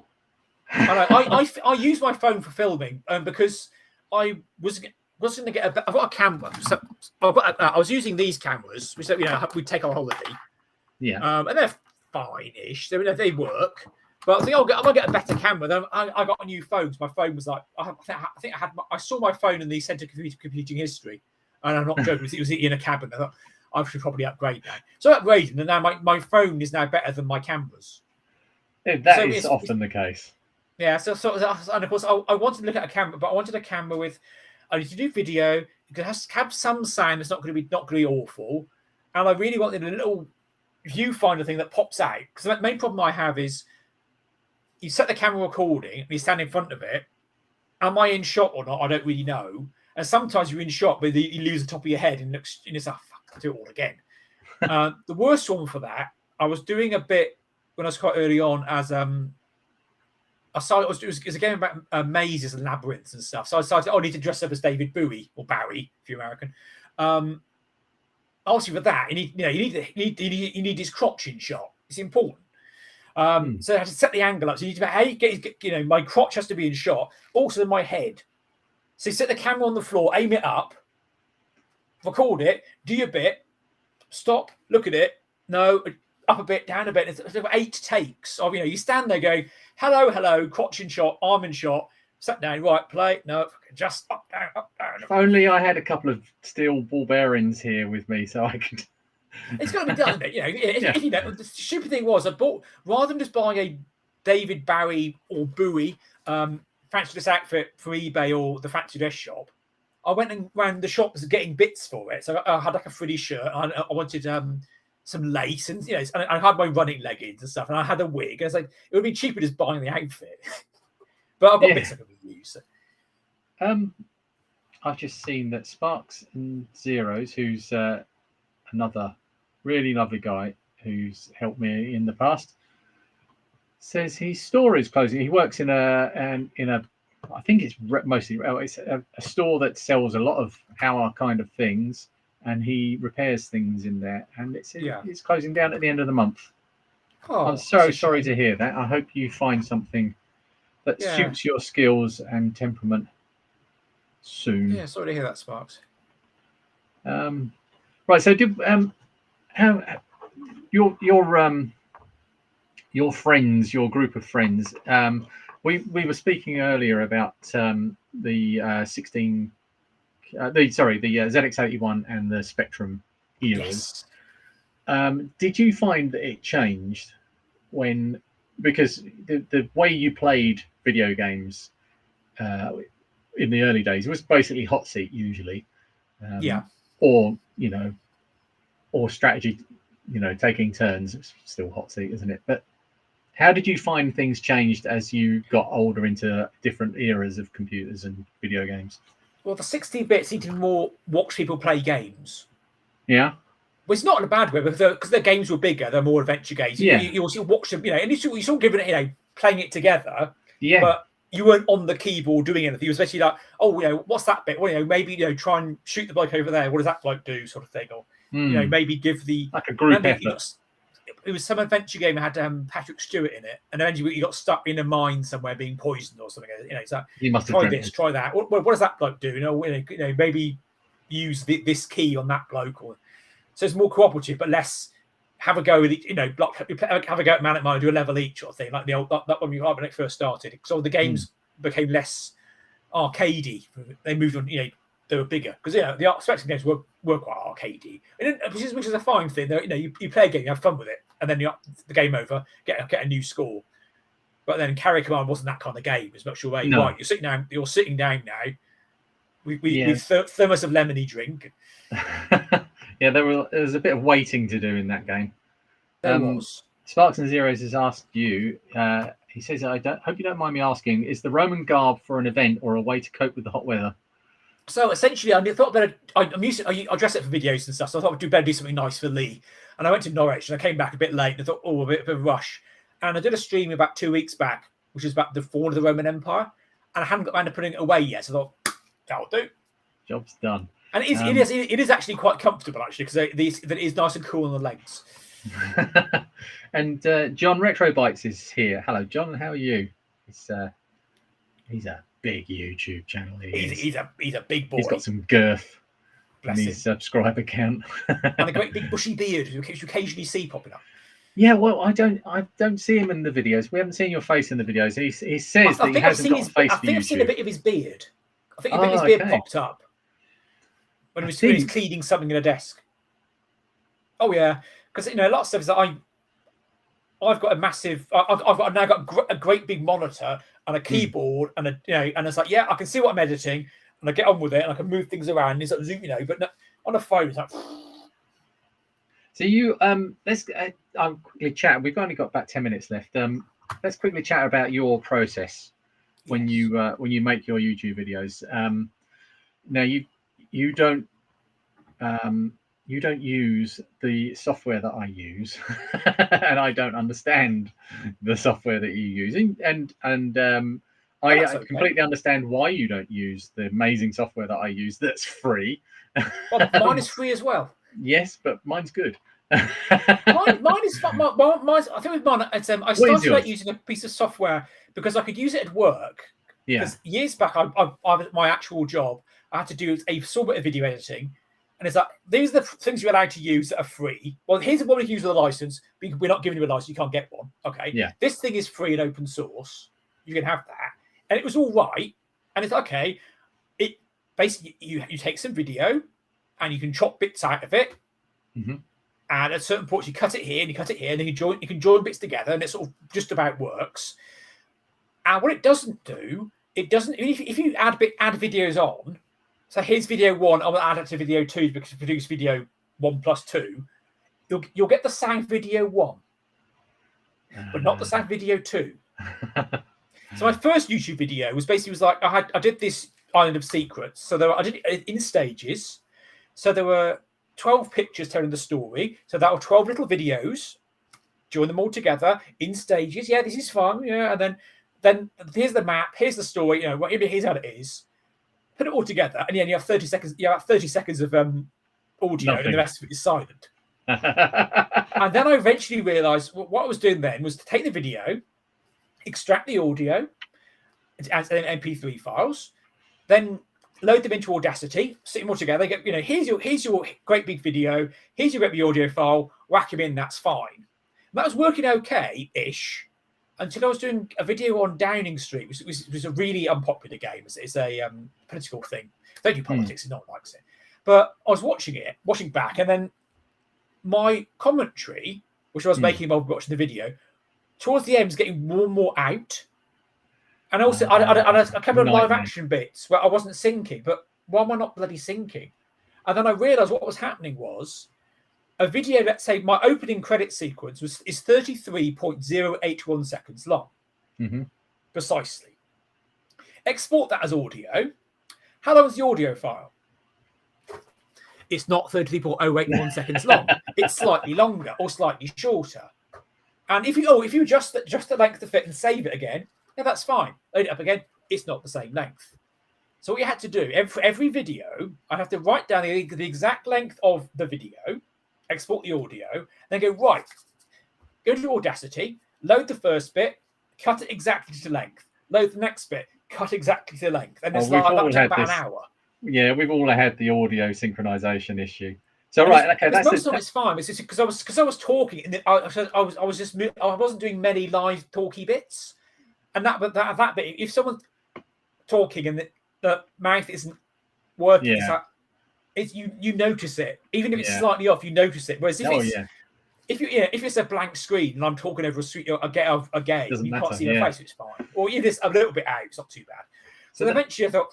[SPEAKER 2] I use my phone for filming, because I was going to get I've got a camera. So I was using these cameras, which we take on holiday.
[SPEAKER 1] Yeah.
[SPEAKER 2] And they're fine-ish. They work. But I think I'm gonna get a better camera. Then I got a new phone. So my phone was like I saw my phone in the Centre of Computing History, and I'm not joking. It was in a cabin. I thought I should probably upgrade now. So I upgraded, and now my phone is now better than my cameras.
[SPEAKER 1] That is often the case.
[SPEAKER 2] Yeah. So and of course I wanted to look at a camera, but I wanted a camera with. I need to do video. It has to have some sound. It's not going to be awful, and I really wanted a little viewfinder thing that pops out. Because the main problem I have is you set the camera recording and you stand in front of it. Am I in shot or not? I don't really know. And sometimes you're in shot, but you lose the top of your head and it's like, fuck, I'll do it all again. The worst one for that, I was doing a bit when I was quite early on as it was a game about mazes and labyrinths and stuff. So I decided, I need to dress up as David Bowie or Bowie, if you're American. Obviously, for that, you need his crotch in shot. It's important. So I had to set the angle up. So you need to get my crotch has to be in shot. Also, my head. So you set the camera on the floor, aim it up, record it, do your bit, stop, look at it. No, up a bit, down a bit. It's 8 takes of you stand there going, hello, crotch in shot, arm in shot, sat down, right, play. No, just up, down.
[SPEAKER 1] If only I had a couple of steel ball bearings here with me, so I could
[SPEAKER 2] It's got to be done. You know, if you know, the stupid thing was I bought, rather than just buying a David Bowie or Bowie fancy dress outfit for eBay or the fancy dress shop, I went and ran the shops getting bits for it. So I had like a frilly shirt. I wanted some lace, and you know, and I had my running leggings and stuff, and I had a wig. I was like, it would be cheaper just buying the outfit. But I've got bits I can use. So.
[SPEAKER 1] I've just seen that Sparks and Zeros, who's another really lovely guy who's helped me in the past, says his store is closing. He works in a I think it's mostly it's a store that sells a lot of our kind of things, and he repairs things in there, and it's closing down at the end of the month.
[SPEAKER 2] Oh,
[SPEAKER 1] I'm so sorry to hear that. I hope you find something that suits your skills and temperament soon.
[SPEAKER 2] Yeah, sorry to hear that, Sparks.
[SPEAKER 1] Right, so did how your friends, your group of friends, we were speaking earlier about the 16 the ZX81 and the Spectrum eras.
[SPEAKER 2] Yes.
[SPEAKER 1] Did you find that it changed when, because the way you played video games in the early days was basically hot seat usually, or or strategy, taking turns. It's still hot seat, isn't it? But how did you find things changed as you got older into different eras of computers and video games?
[SPEAKER 2] Well, the 16-bit seemed to more watch people play games.
[SPEAKER 1] Yeah.
[SPEAKER 2] Well, it's not in a bad way, because their games were bigger, they're more adventure games. You also watch them, and you saw given it, playing it together.
[SPEAKER 1] Yeah.
[SPEAKER 2] But you weren't on the keyboard doing anything. You were especially like, what's that bit? Well, maybe try and shoot the bloke over there. What does that bloke do? Sort of thing, or maybe give the
[SPEAKER 1] like a group effort.
[SPEAKER 2] It was some adventure game that had Patrick Stewart in it, and eventually you got stuck in a mine somewhere being poisoned or something. It's like,
[SPEAKER 1] you must
[SPEAKER 2] try this, try that. What does that bloke do? Maybe use this key on that bloke, so it's more cooperative, but less have a go with each. Have a go at man at mine, do a level each sort of thing, like the old that when it first started. So the games became less arcadey. They moved on. They were bigger because the Spectrum games were quite arcadey, which is a fine thing. You play a game, you have fun with it, and then the game over, get a new score. But then Carrier Command wasn't that kind of game. It's much your way. No. Right, you're sitting down now. With thermos of lemony drink.
[SPEAKER 1] Yeah, there was a bit of waiting to do in that game.
[SPEAKER 2] There was.
[SPEAKER 1] Sparks and Zeros has asked you. He says, hope you don't mind me asking, is the Roman garb for an event or a way to cope with the hot weather?
[SPEAKER 2] So essentially, I thought that I dress it for videos and stuff. So I thought I'd better do something nice for Lee. And I went to Norwich and I came back a bit late and I thought, a bit of a rush. And I did a stream about 2 weeks back, which is about the fall of the Roman Empire. And I hadn't got around to putting it away yet. So I thought, that'll do.
[SPEAKER 1] Job's done.
[SPEAKER 2] And it is actually quite comfortable, actually, because it is nice and cool on the legs.
[SPEAKER 1] And John Retrobytes is here. Hello, John. How are you? He's a big YouTube channel.
[SPEAKER 2] He's a big boy.
[SPEAKER 1] He's got some girth in his subscriber count,
[SPEAKER 2] and a great big bushy beard, which you occasionally see popping up.
[SPEAKER 1] Yeah, well, I don't see him in the videos. We haven't seen your face in the videos. He says that he hasn't got a face for YouTube. I think I've seen a bit of his beard. I think a bit of his beard popped up when he was cleaning something in a desk. Oh yeah, because a lot of stuff is that I've got a massive. I've now got a great big monitor and a keyboard and and it's like, yeah, I can see what I'm editing and I get on with it and I can move things around. And it's like zoom, but no, on a phone it's like. So you let's I'll quickly chat. We've only got about 10 minutes left. Let's quickly chat about your process when you make your YouTube videos. Now you don't use the software that I use, and I don't understand the software that you use, and I completely understand why you don't use the amazing software that I use that's free.
[SPEAKER 2] Well, mine is free as well.
[SPEAKER 1] Yes, but mine's good.
[SPEAKER 2] mine is fun. Mine's, I think with mine, I started out using a piece of software because I could use it at work.
[SPEAKER 1] Yeah.
[SPEAKER 2] Because years back, my actual job, I had to do a small bit of video editing. And it's like, these are the things you're allowed to use that are free. Well, here's what we can use with a license. We're not giving you a license. You can't get one. Okay.
[SPEAKER 1] Yeah.
[SPEAKER 2] This thing is free and open source. You can have that. And it was all right. And it's okay. It basically, you take some video and you can chop bits out of it.
[SPEAKER 1] Mm-hmm.
[SPEAKER 2] And at certain points, you cut it here and you cut it here, and then you can join bits together, and it sort of just about works. And what it doesn't do, it doesn't. If you add videos on, so here's video 1, I will add it to video 2 because produce video 1 plus 2. You'll get the same video 1, but not the same video 2. So my first YouTube video was like I did this Island of Secrets. So I did it in stages. So there were 12 pictures telling the story. So that were 12 little videos. Join them all together in stages. Yeah, this is fun. Yeah, and then here's the map. Here's the story. Here's how it is. Put it all together, and you have 30 seconds. You have 30 seconds of audio, and the rest of it is silent. And then I eventually realised what I was doing then was to take the video, extract the audio as MP3 files, then load them into Audacity, stick them all together. Get here's your great big video, here's your great big audio file. Whack them in. That's fine. And that was working okay-ish until I was doing a video on Downing Street, which was a really unpopular game. It's a political thing. Don't do politics. No one likes it. But I was watching back, and then my commentary, which I was making while watching the video, towards the end was getting more and more out. And also, I kept on live action bits where I wasn't syncing. But why am I not bloody syncing? And then I realised what was happening was a video, let's say my opening credit sequence is 33.081 seconds long.
[SPEAKER 1] Mm-hmm.
[SPEAKER 2] Precisely. Export that as audio. How long is the audio file? It's not 33.081 seconds long. It's slightly longer or slightly shorter. And if you adjust the length of it and save it again, yeah, that's fine. Load it up again. It's not the same length. So what you had to do for every video, I have to write down the exact length of the video, export the audio, then go to Audacity, load the first bit, cut it exactly to length, load the next bit, cut exactly to length, and it's that would take about an hour.
[SPEAKER 1] Yeah, we've all had the audio synchronization issue. So that's
[SPEAKER 2] most of it's fine. It's because I was talking, and I wasn't doing many live talky bits, and that bit. If someone's talking and the mouth isn't working, you notice it, even if it's slightly off. You notice it. Whereas if it's a blank screen and I'm talking over a game, you can't see my face. It's fine. Or if it's a little bit out, it's not too bad. So eventually, I thought.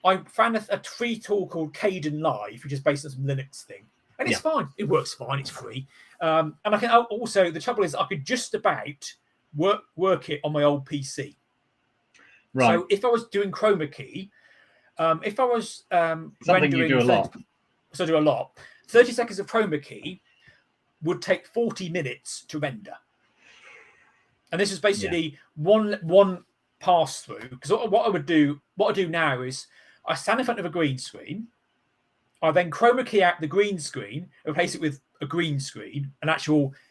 [SPEAKER 2] I found a free tool called Caden Live, which is based on some Linux thing. And it's fine. It works fine. It's free. And I can also, the trouble is I could just about work it on my old PC.
[SPEAKER 1] Right.
[SPEAKER 2] So if I was doing chroma key, if I was
[SPEAKER 1] something you do a lot.
[SPEAKER 2] So I do a lot. 30 seconds of chroma key would take 40 minutes to render. And this is basically one pass through. Because what I do now is I stand in front of a green screen. I then chroma key out the green screen, replace it with a green screen.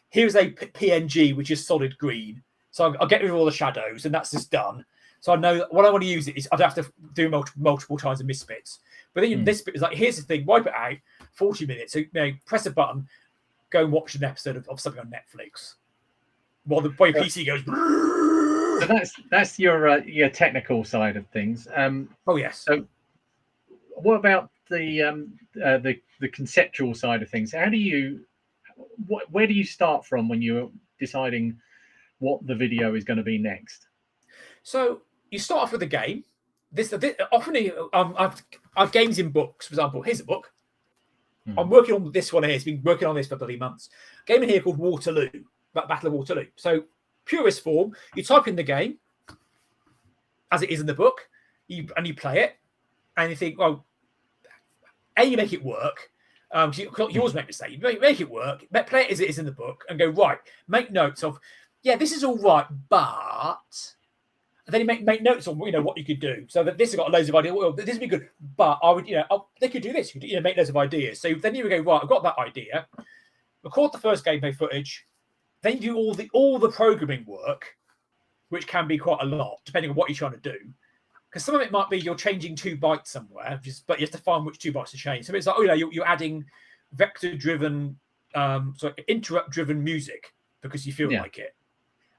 [SPEAKER 2] Here's a PNG, which is solid green. So I'll get rid of all the shadows, and that's just done. So I know that what I want to use it is I'd have to do multiple times and miss bits. But then this bit is like, here's the thing, wipe it out, 40 minutes. So press a button, go and watch an episode of something on Netflix. While your PC goes.
[SPEAKER 1] So that's your technical side of things.
[SPEAKER 2] Oh yes.
[SPEAKER 1] So what about the conceptual side of things? Where do you start from when you're deciding what the video is going to be next?
[SPEAKER 2] So you start off with a game. Often I've games in books. For example, here's a book. I'm working on this one here. It's been working on this for bloody months. A game in here called Waterloo, Battle of Waterloo. So purest form, you type in the game as it is in the book, you play it, and you think, well, you make it work. You always make mistakes. You make it work, play it as it is in the book, and go, right, make notes of, this is all right, but... And then you make notes on what you could do. So that this has got loads of ideas. Well, this would be good, but I would they could do this. You could make loads of ideas. So then you would go, right, I've got that idea. Record the first gameplay footage. Then you do all the programming work, which can be quite a lot depending on what you're trying to do. Because some of it might be you're changing 2 bytes somewhere, but you have to find which 2 bytes to change. So it's like you're adding vector-driven, interrupt-driven music because you feel like it,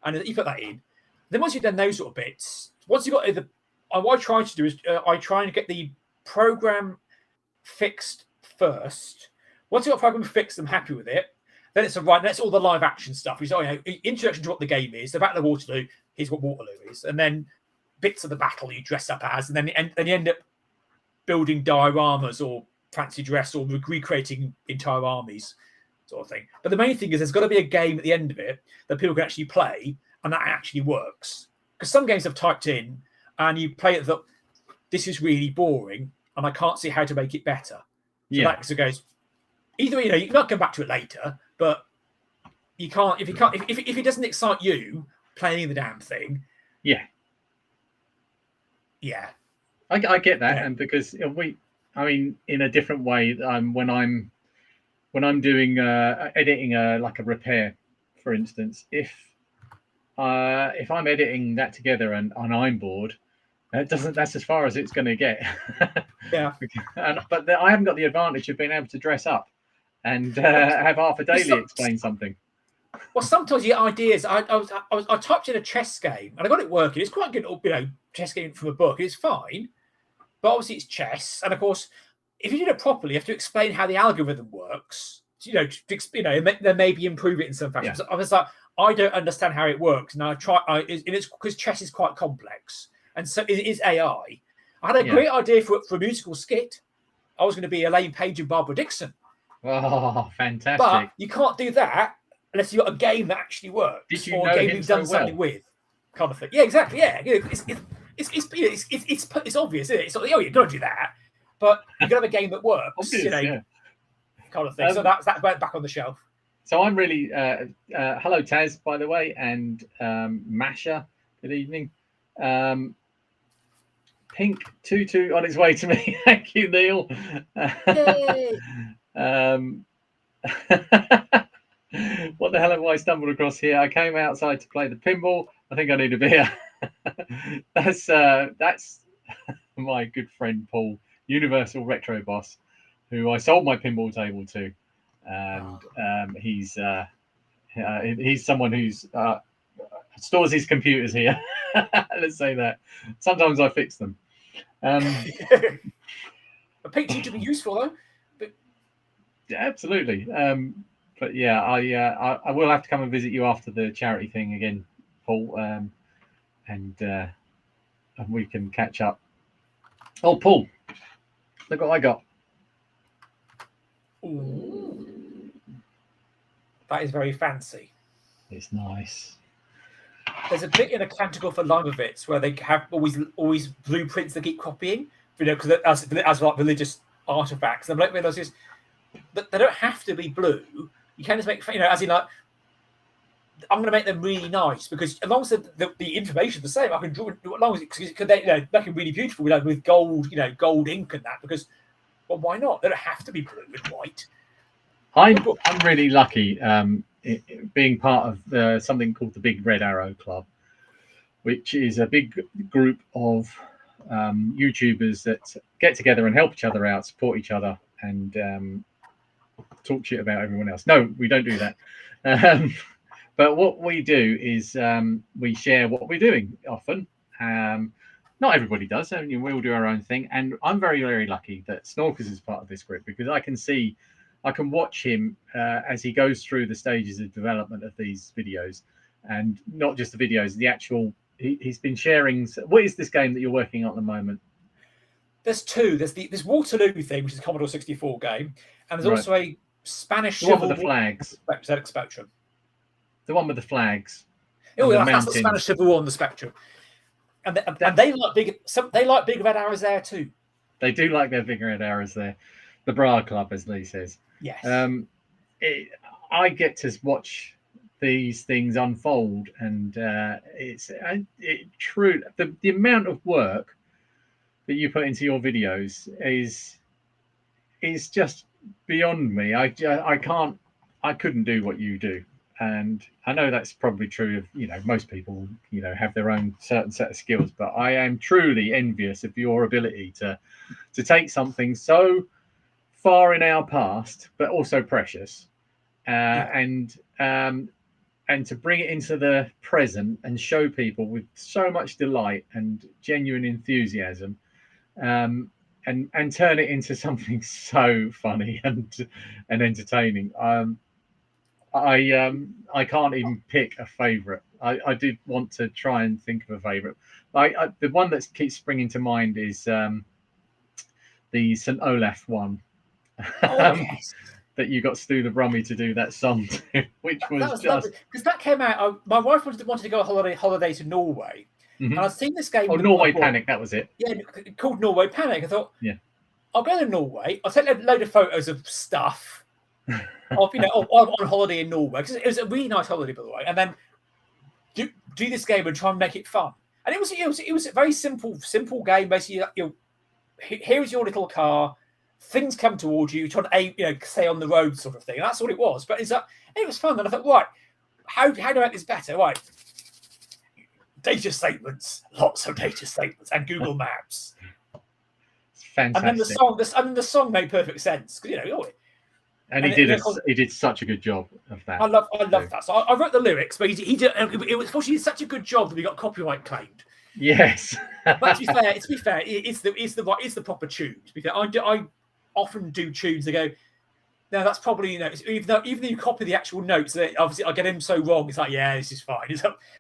[SPEAKER 2] and you put that in. Then once you've done those sort of bits, once you've got what I try to do is I try and get the program fixed first. Once you've got a program fixed, I'm happy with it. Then it's that's all the live action stuff. You say, introduction to what the game is, the Battle of Waterloo. Here's what Waterloo is, and then bits of the battle you dress up as, and then you end up building dioramas or fancy dress or recreating entire armies, sort of thing. But the main thing is there's got to be a game at the end of it that people can actually play, and that actually works. Because some games I've typed in, and you play it that this is really boring, and I can't see how to make it better. So that goes either you can come back to it later, but you can't if it doesn't excite you playing the damn thing.
[SPEAKER 1] Yeah. I get that, and because I mean, in a different way, when I'm doing editing like a repair, for instance, if I'm editing that together and I'm bored, that's as far as it's going to get.
[SPEAKER 2] Yeah.
[SPEAKER 1] But I haven't got the advantage of being able to dress up and have half a daily explain something.
[SPEAKER 2] Well, sometimes your ideas. I typed in a chess game and I got it working. It's quite good, chess game from a book. It's fine, but obviously it's chess, and of course, if you do it properly, you have to explain how the algorithm works. Then maybe improve it in some fashion. Yeah. So I was like, I don't understand how it works, and it's because chess is quite complex, and so it is AI. I had a great idea for a musical skit. I was going to be Elaine Page and Barbara Dixon.
[SPEAKER 1] Oh, fantastic!
[SPEAKER 2] But you can't do that unless you've got a game that actually works,
[SPEAKER 1] Did you or a game you've done something
[SPEAKER 2] with, kind of thing. Yeah, exactly. Yeah, it's obvious, isn't it? It's like, you've got to do that, but you've got to have a game that works. Obvious, kind of thing. So that went back on the shelf.
[SPEAKER 1] So I'm really hello Taz, by the way, and Masha. Good evening. Pink Tutu on its way to me. Thank you, Neil. What the hell have I stumbled across here? I came outside to play the pinball. I think I need a beer. That's my good friend Paul, Universal Retro Boss, who I sold my pinball table to, and he's someone who's stores his computers here. Let's say that. Sometimes I fix them.
[SPEAKER 2] A picture to be useful though.
[SPEAKER 1] Yeah, absolutely. But yeah, I will have to come and visit you after the charity thing again, Paul, and we can catch up. Oh, Paul, look what I got.
[SPEAKER 2] Ooh. That is very fancy.
[SPEAKER 1] It's nice.
[SPEAKER 2] There's a bit in a Canticle for Limovitz where they have always blueprints they keep copying, because as like religious artifacts. And Blake realizes that they don't have to be blue. You can just make, as in like, I'm going to make them really nice, because as long as the information is the same, I can draw. As long as they make them really beautiful with gold, gold ink and that. Because, well, why not? They don't have to be blue and white.
[SPEAKER 1] I'm really lucky being part of something called the Big Red Arrow Club, which is a big group of YouTubers that get together and help each other out, support each other, and talk shit about everyone else. No, we don't do that. But what we do is we share what we're doing often. Not everybody does. We all do our own thing. And I'm very, very lucky that Snorkers is part of this group, because I can watch him as he goes through the stages of development of these videos, and not just the videos, the actual. He's been sharing. What is this game that you're working on at the moment?
[SPEAKER 2] There's two. There's this Waterloo thing, which is a Commodore 64 game, and there's also a Spanish
[SPEAKER 1] Civil War with the flags.
[SPEAKER 2] ZX Spectrum.
[SPEAKER 1] The one with the flags.
[SPEAKER 2] Oh, that's the Spanish Civil War on the Spectrum. And they like big red arrows there too.
[SPEAKER 1] They do like their big red arrows there. The Bra Club, as Lee says.
[SPEAKER 2] Yes.
[SPEAKER 1] I get to watch these things unfold, and it's true. The amount of work that you put into your videos is just beyond me. I couldn't do what you do, and I know that's probably true of most people have their own certain set of skills, but I am truly envious of your ability to take something so far in our past, but also precious, and to bring it into the present and show people with so much delight and genuine enthusiasm. and turn it into something so funny and entertaining. I can't even pick a favourite. I did want to try and think of a favourite. The one that keeps springing to mind is the St Olaf one.
[SPEAKER 2] Oh yes,
[SPEAKER 1] that you got Stu the Brummie to do that song to, which was just
[SPEAKER 2] lovely because that came out. My wife wanted to go on holiday to Norway, and I'd seen this game.
[SPEAKER 1] Oh, Norway Panic, that was it.
[SPEAKER 2] Yeah, called Norway Panic. I thought,
[SPEAKER 1] yeah,
[SPEAKER 2] I'll go to Norway. I'll take a load of photos of stuff of on holiday in Norway, because it was a really nice holiday, by the way, and then do this game and try and make it fun. And it was a very simple game. Basically, here's your little car. Things come towards you, trying to stay on the road, sort of thing. That's what it was. But it was fun, and I thought, right, how do I make this better? Right, data statements, lots of data statements, and Google Maps.
[SPEAKER 1] It's fantastic.
[SPEAKER 2] And then the song made perfect sense, because
[SPEAKER 1] And he did such a good job of that.
[SPEAKER 2] I love that. So I wrote the lyrics, but he did. It was fortunately such a good job that we got copyright claimed.
[SPEAKER 1] Yes.
[SPEAKER 2] But to be fair, it's the proper tune. To be fair, I often do tunes that go, no, that's probably, even though you copy the actual notes, obviously I get him so wrong. It's like, yeah, this is fine.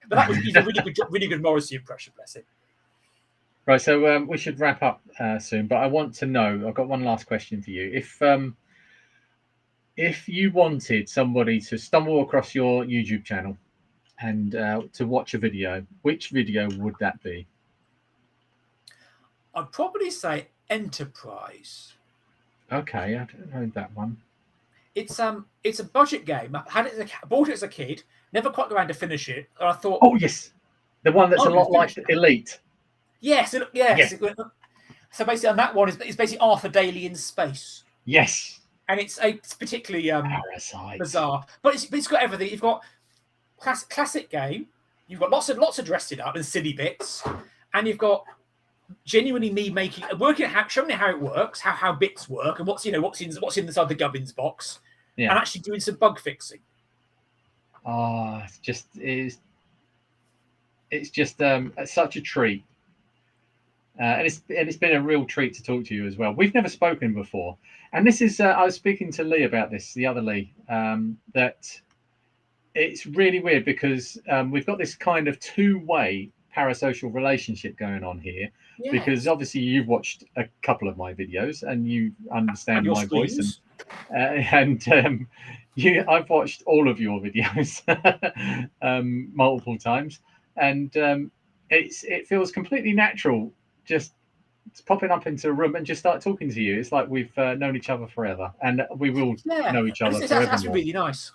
[SPEAKER 2] But he's a really good Morrissey impression, bless him.
[SPEAKER 1] Right, so we should wrap up soon. But I want to know. I've got one last question for you. If you wanted somebody to stumble across your YouTube channel and to watch a video, which video would that be?
[SPEAKER 2] I'd probably say Enterprise.
[SPEAKER 1] Okay, I don't know that one.
[SPEAKER 2] It's a budget game. I bought it as a kid, never quite got around to finish it. And I thought,
[SPEAKER 1] oh yes, the one that's a lot like Elite.
[SPEAKER 2] Yes. So basically, on that one it's basically Arthur Daly in space.
[SPEAKER 1] Yes.
[SPEAKER 2] And it's particularly
[SPEAKER 1] Parasite.
[SPEAKER 2] bizarre, but it's got everything. You've got classic game. You've got lots of dressed it up and silly bits, and you've got genuinely me working out showing me how it works, how bits work, and what's inside the gubbins box, and actually doing some bug fixing.
[SPEAKER 1] It's just such a treat. And it's been a real treat to talk to you as well. We've never spoken before, and this is I was speaking to Lee about this, the other Lee, that it's really weird because we've got this kind of two-way parasocial relationship going on here. Yes. Because obviously you've watched a couple of my videos and you understand my voice, and I've watched all of your videos multiple times, and it feels completely natural. Just popping up into a room and just start talking to you. It's like we've known each other forever, and we will know each other forever.
[SPEAKER 2] That's really nice.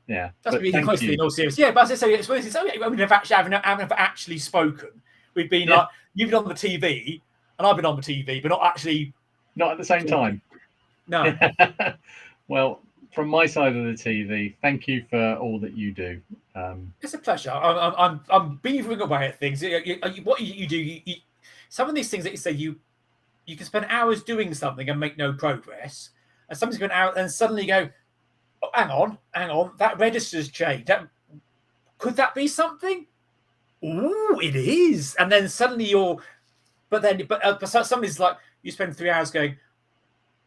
[SPEAKER 1] Yeah,
[SPEAKER 2] that's really nice. In all seriousness, yeah. But as I say, I mean, haven't actually spoken. We've been like, you've been on the TV, and I've been on the TV, but not
[SPEAKER 1] at the same time.
[SPEAKER 2] No.
[SPEAKER 1] Well, from my side of the TV, thank you for all that you do.
[SPEAKER 2] It's a pleasure. I'm beavering away at things. What you do, some of these things that you say, you can spend hours doing something and make no progress, and something's going out and suddenly you go, oh, hang on, that register's changed. Could that be something? Ooh, it is. And then suddenly but somebody's like, you spend 3 hours going,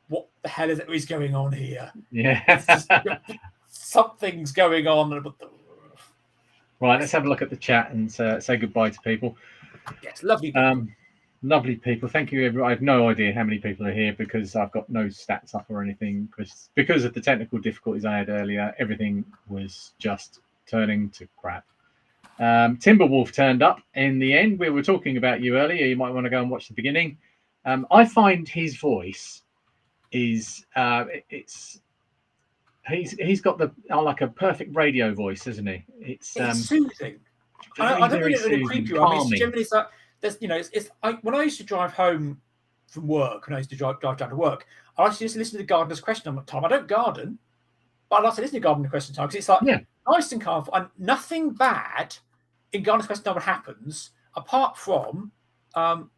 [SPEAKER 2] what the hell is going on here?
[SPEAKER 1] Yeah.
[SPEAKER 2] Something's going on.
[SPEAKER 1] Right, let's have a look at the chat and say goodbye to people.
[SPEAKER 2] Yes, lovely people.
[SPEAKER 1] Lovely people. Thank you, everyone. I have no idea how many people are here because I've got no stats up or anything. Because of the technical difficulties I had earlier, everything was just turning to crap. Timberwolf turned up in the end. We were talking about you earlier. You might want to go and watch the beginning. I find his voice is he's got the like a perfect radio voice, isn't he? It's
[SPEAKER 2] soothing. I don't mean it in a creepy way. I mean, generally, it's like when I used to drive home from work, and I used to drive down to work, I used to just listen to Gardener's Question time. I don't garden, but I like to listen to Gardener's Question time because it's like nice and calm, and nothing bad in Gardener's Question time happens apart from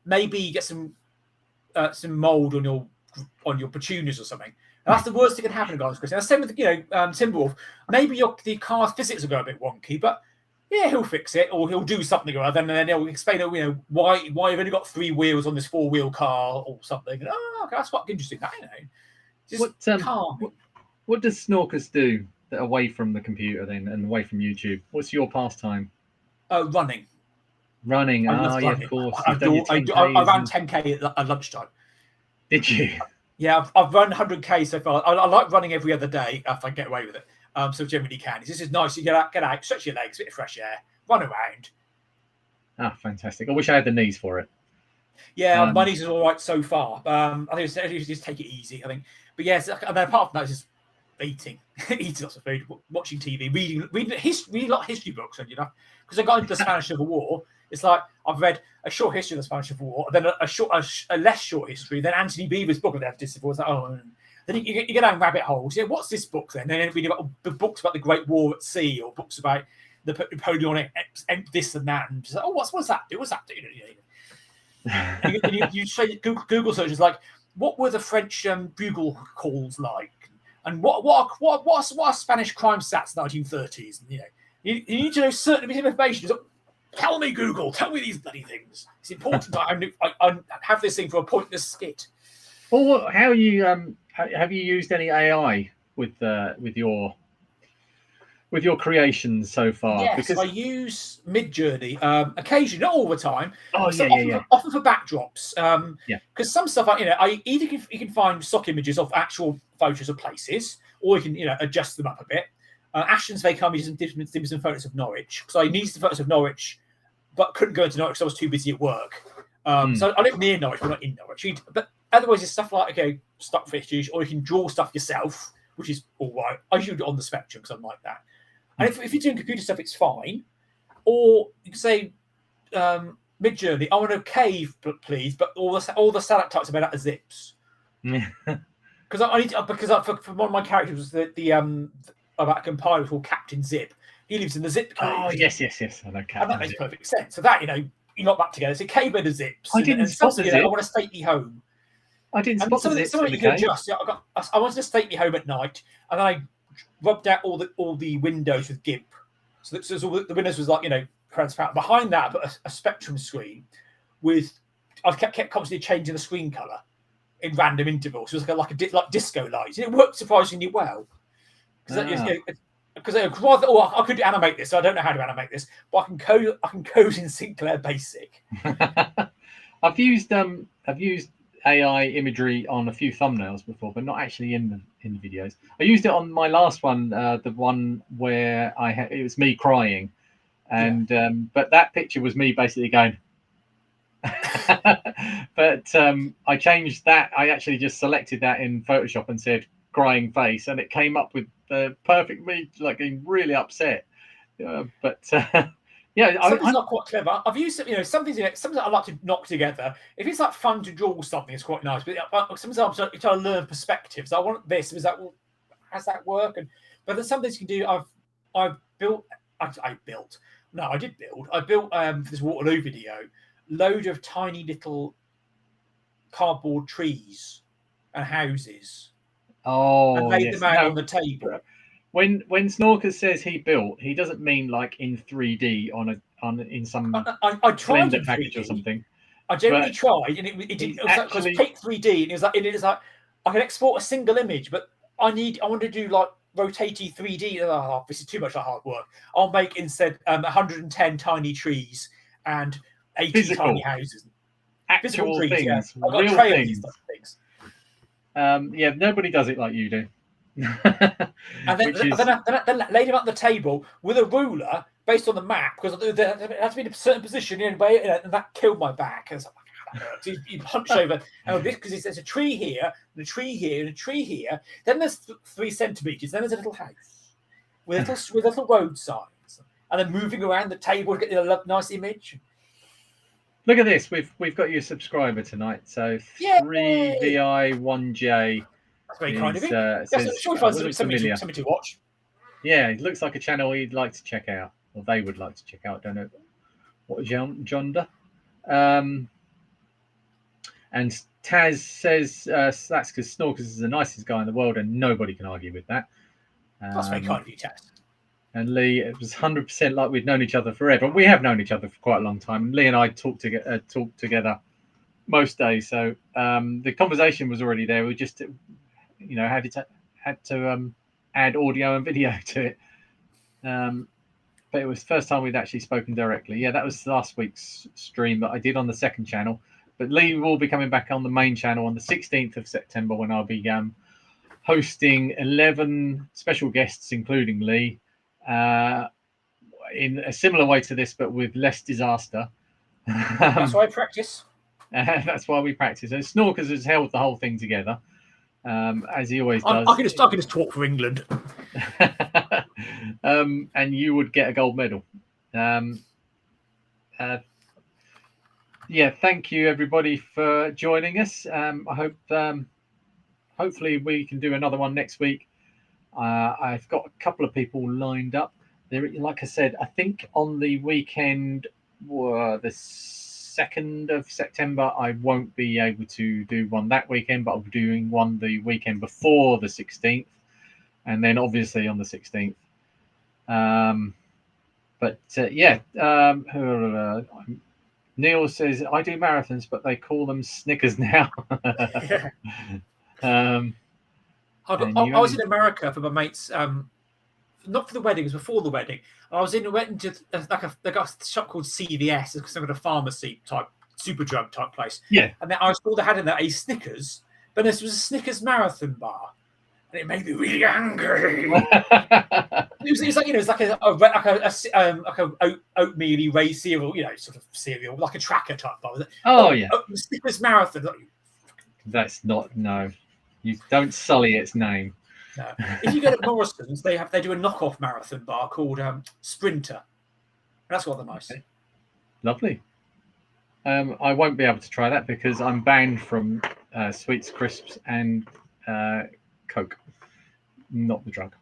[SPEAKER 2] maybe you get some mold on your petunias or something. And that's the worst that can happen in Gardener's Question. The same with Timberwolf. Maybe the car's physics will go a bit wonky, but yeah, he'll fix it, or he'll do something or other, and then he'll explain, why you've only got 3 wheels on this 4-wheel car or something. And, okay, that's quite interesting. That, just calm.
[SPEAKER 1] What does Snorkers do away from the computer then, and away from YouTube? What's your pastime?
[SPEAKER 2] Running.
[SPEAKER 1] Running.
[SPEAKER 2] I love running.
[SPEAKER 1] Yeah, of course.
[SPEAKER 2] I ran
[SPEAKER 1] and...
[SPEAKER 2] 10K at lunchtime.
[SPEAKER 1] Did you?
[SPEAKER 2] Yeah, I've run 100K so far. I like running every other day if I get away with it. So generally can. This is nice. You get out, stretch your legs, bit of fresh air, run around.
[SPEAKER 1] Ah, fantastic. I wish I had the knees for it.
[SPEAKER 2] Yeah, my knees are all right so far. I think just take it easy, I think. But yes, and then apart from that, it's just eating lots of food, watching TV, reading a lot of history books, and because I got into the Spanish Civil War. It's like I've read a short history of the Spanish Civil War, then a less short history, then Anthony Beevor's book of the Civil War. It's like, then you get down rabbit holes. Yeah, what's this book then? And then reading about the books about the Great War at Sea, or books about the Napoleonic this and that, and just like, what's that do? What's that do? You say Google searches like, what were the French bugle calls like, and what are Spanish crime stats in the 1930s? And, you need to know certain bits of information. So, tell me, Google. Tell me these bloody things. It's important that I have this thing for a pointless skit.
[SPEAKER 1] Well, how you have you used any AI with your creations so far?
[SPEAKER 2] Yes,
[SPEAKER 1] because
[SPEAKER 2] I use Midjourney occasionally, not all the time. Often for backdrops. Because some stuff, I either you can find stock images of actual photos of places, or you can adjust them up a bit. Ashton's Bay Army some different photos of Norwich, because I needed the photos of Norwich, but couldn't go into Norwich because I was too busy at work. So I live near Norwich, but not in Norwich. But otherwise, it's stuff like stock footage, or you can draw stuff yourself, which is all right. I usually do it on the Spectrum because I'm like that. And if you're doing computer stuff, it's fine. Or you can say, Midjourney, I want a cave, please, but all the stalactites are made out of zips. Because for one of my characters was the about a compiler called Captain Zip. He lives in the zip cave.
[SPEAKER 1] Oh yes, I know Captain.
[SPEAKER 2] And that makes perfect sense. So that you knock that together. It's a cave made of zips.
[SPEAKER 1] I didn't spot the zip.
[SPEAKER 2] I want a stately home.
[SPEAKER 1] I didn't spot the zips in the cave.
[SPEAKER 2] I wanted a stately home at night, and then I rubbed out all the windows with GIMP. So all the windows was transparent. Behind that, I put a Spectrum screen with. I kept constantly changing the screen color in random intervals. So it was like disco lights. And it worked surprisingly well. Because I could animate this. So I don't know how to animate this, but I can code in Sinclair Basic.
[SPEAKER 1] I've used AI imagery on a few thumbnails before, but not actually in the videos. I used it on my last one, the one where it was me crying, and but that picture was me basically going. But I changed that. I actually just selected that in Photoshop and said crying face, and it came up with the perfect me, like getting really upset. Yeah,
[SPEAKER 2] something's not quite clever. I've used something I like to knock together. If it's like fun to draw something, it's quite nice. But sometimes I'm trying to learn perspectives. I want this. How's that work? But there's some things you can do. I built for this Waterloo video, load of tiny little cardboard trees and houses. And laid them out on the table.
[SPEAKER 1] When Snorkers says he built, he doesn't mean like in 3D in some
[SPEAKER 2] I tried
[SPEAKER 1] Blender package or something.
[SPEAKER 2] I generally tried, and it didn't. It was actually take 3D, and it was like I can export a single image, but I want to do like rotating 3D. Oh, this is too much hard work. I'll make instead 110 tiny trees and 80 tiny houses.
[SPEAKER 1] Actual trees, things,
[SPEAKER 2] I've got crayons things.
[SPEAKER 1] Yeah, nobody does it like you do.
[SPEAKER 2] And then laid him at the table with a ruler based on the map, because there has to be in a certain position and that killed my back. And so you hunch over, and because there's a tree here, and a tree here, and a tree here. Then there's 3 centimeters. Then there's a little house with little road signs, and then moving around the table to get a nice image.
[SPEAKER 1] Look at this. We've got you a subscriber tonight. So 3VI1J.
[SPEAKER 2] That's very kind of you. Something to watch.
[SPEAKER 1] Yeah, it looks like a channel you'd like to check out, or they would like to check out. Don't know what genre. And Taz says that's because Snorkers is the nicest guy in the world, and nobody can argue with that.
[SPEAKER 2] That's very kind of you, Taz.
[SPEAKER 1] And Lee, it was 100% like we'd known each other forever. We have known each other for quite a long time. Lee and I talk together most days, so the conversation was already there. We just, had to add audio and video to it. But it was the first time we'd actually spoken directly. Yeah, that was last week's stream that I did on the second channel. But Lee will be coming back on the main channel on the 16th of September when I'll be hosting 11 special guests, including Lee, in a similar way to this, but with less disaster.
[SPEAKER 2] That's why I practice.
[SPEAKER 1] That's why we practice. And Snorkers has held the whole thing together, as he always does.
[SPEAKER 2] I can just talk for England.
[SPEAKER 1] And you would get a gold medal. Yeah, thank you everybody for joining us. I hope hopefully we can do another one next week. I've got a couple of people lined up there. Like I said, I think on the weekend, the 2nd of September, I won't be able to do one that weekend, but I'll be doing one the weekend before the 16th, and then obviously on the 16th. Neil says, I do marathons, but they call them Snickers now.
[SPEAKER 2] Yeah.
[SPEAKER 1] I
[SPEAKER 2] was in America for my mate's, not for the wedding, it was before the wedding. I went into they got a shop called CVS, it's kind of a pharmacy type, super drug type place.
[SPEAKER 1] Yeah.
[SPEAKER 2] And then I saw they had in there a Snickers, but this was a Snickers marathon bar. And it made me really angry. It was like, it's like a oatmeal-y raised cereal, sort of cereal, like a tracker type bar.
[SPEAKER 1] Yeah.
[SPEAKER 2] Snickers marathon.
[SPEAKER 1] That's not, no. You don't sully its name.
[SPEAKER 2] No. If you go to Morrison's, they do a knockoff marathon bar called Sprinter. And that's rather nice.
[SPEAKER 1] Okay. Lovely. I won't be able to try that because I'm banned from sweets, crisps, and Coke. Not the drug.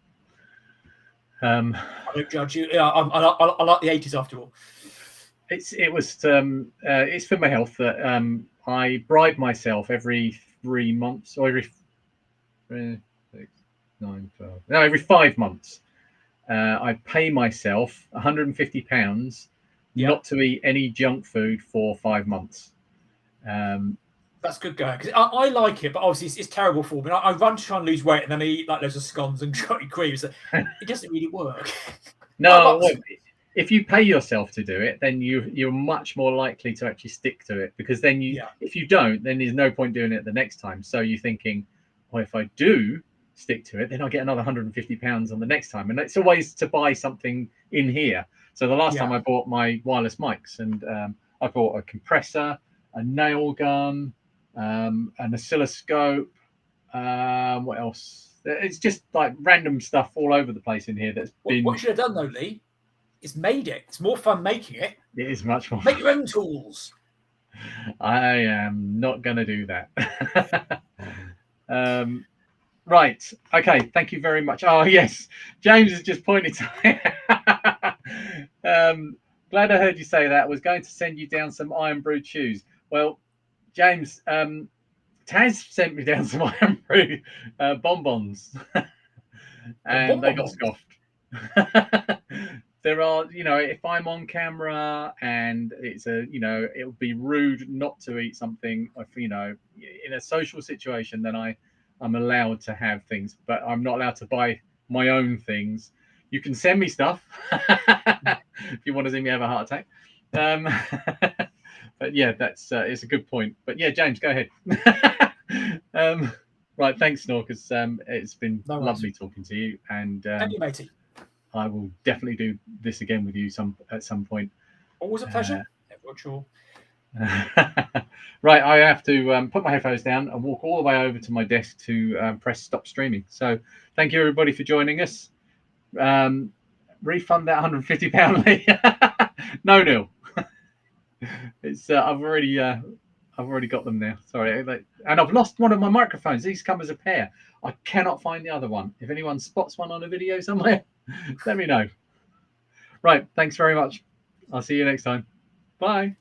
[SPEAKER 2] I don't judge you. Yeah, I like the 80s after all.
[SPEAKER 1] It's for my health that I bribe myself every 3 months or every 6, 9, 12. No, every 5 months. I pay myself £150 not to eat any junk food for 5 months.
[SPEAKER 2] That's good going because I like it, but obviously it's terrible for me. I run to try and lose weight, and then I eat like loads of scones and creams. It doesn't really work.
[SPEAKER 1] No, if you pay yourself to do it, then you're much more likely to actually stick to it because then if you don't, then there's no point doing it the next time. So you're thinking, well, if I do stick to it, then I'll get another £150 on the next time. And it's always to buy something in here. So the last time I bought my wireless mics, and I bought a compressor, a nail gun, an oscilloscope. What else? It's just like random stuff all over the place in here. What you
[SPEAKER 2] should have done though, Lee, is made it. It's more fun making it.
[SPEAKER 1] It is much more.
[SPEAKER 2] Make your own tools.
[SPEAKER 1] I am not going to do that. Right. Okay. Thank you very much. Oh yes, James has just pointed to glad I heard you say that. I was going to send you down some Iron Brew shoes. Well, James, Taz sent me down some Iron Brew bonbons, and they got scoffed. There are, if I'm on camera and it's it would be rude not to eat something. If, in a social situation, then I'm allowed to have things, but I'm not allowed to buy my own things. You can send me stuff if you want to see me have a heart attack. But yeah, that's it's a good point. But yeah, James, go ahead. Right, thanks, Snorkers. It's been lovely talking to you, and
[SPEAKER 2] thank you, matey.
[SPEAKER 1] I will definitely do this again with you at some point.
[SPEAKER 2] Always a pleasure. Never sure.
[SPEAKER 1] Right, I have to put my headphones down and walk all the way over to my desk to press stop streaming. So thank you everybody for joining us. Refund that £150. No, Neil. It's I've already got them now. Sorry, and I've lost one of my microphones. These come as a pair. I cannot find the other one. If anyone spots one on a video somewhere, let me know. Right, thanks very much. I'll see you next time. Bye.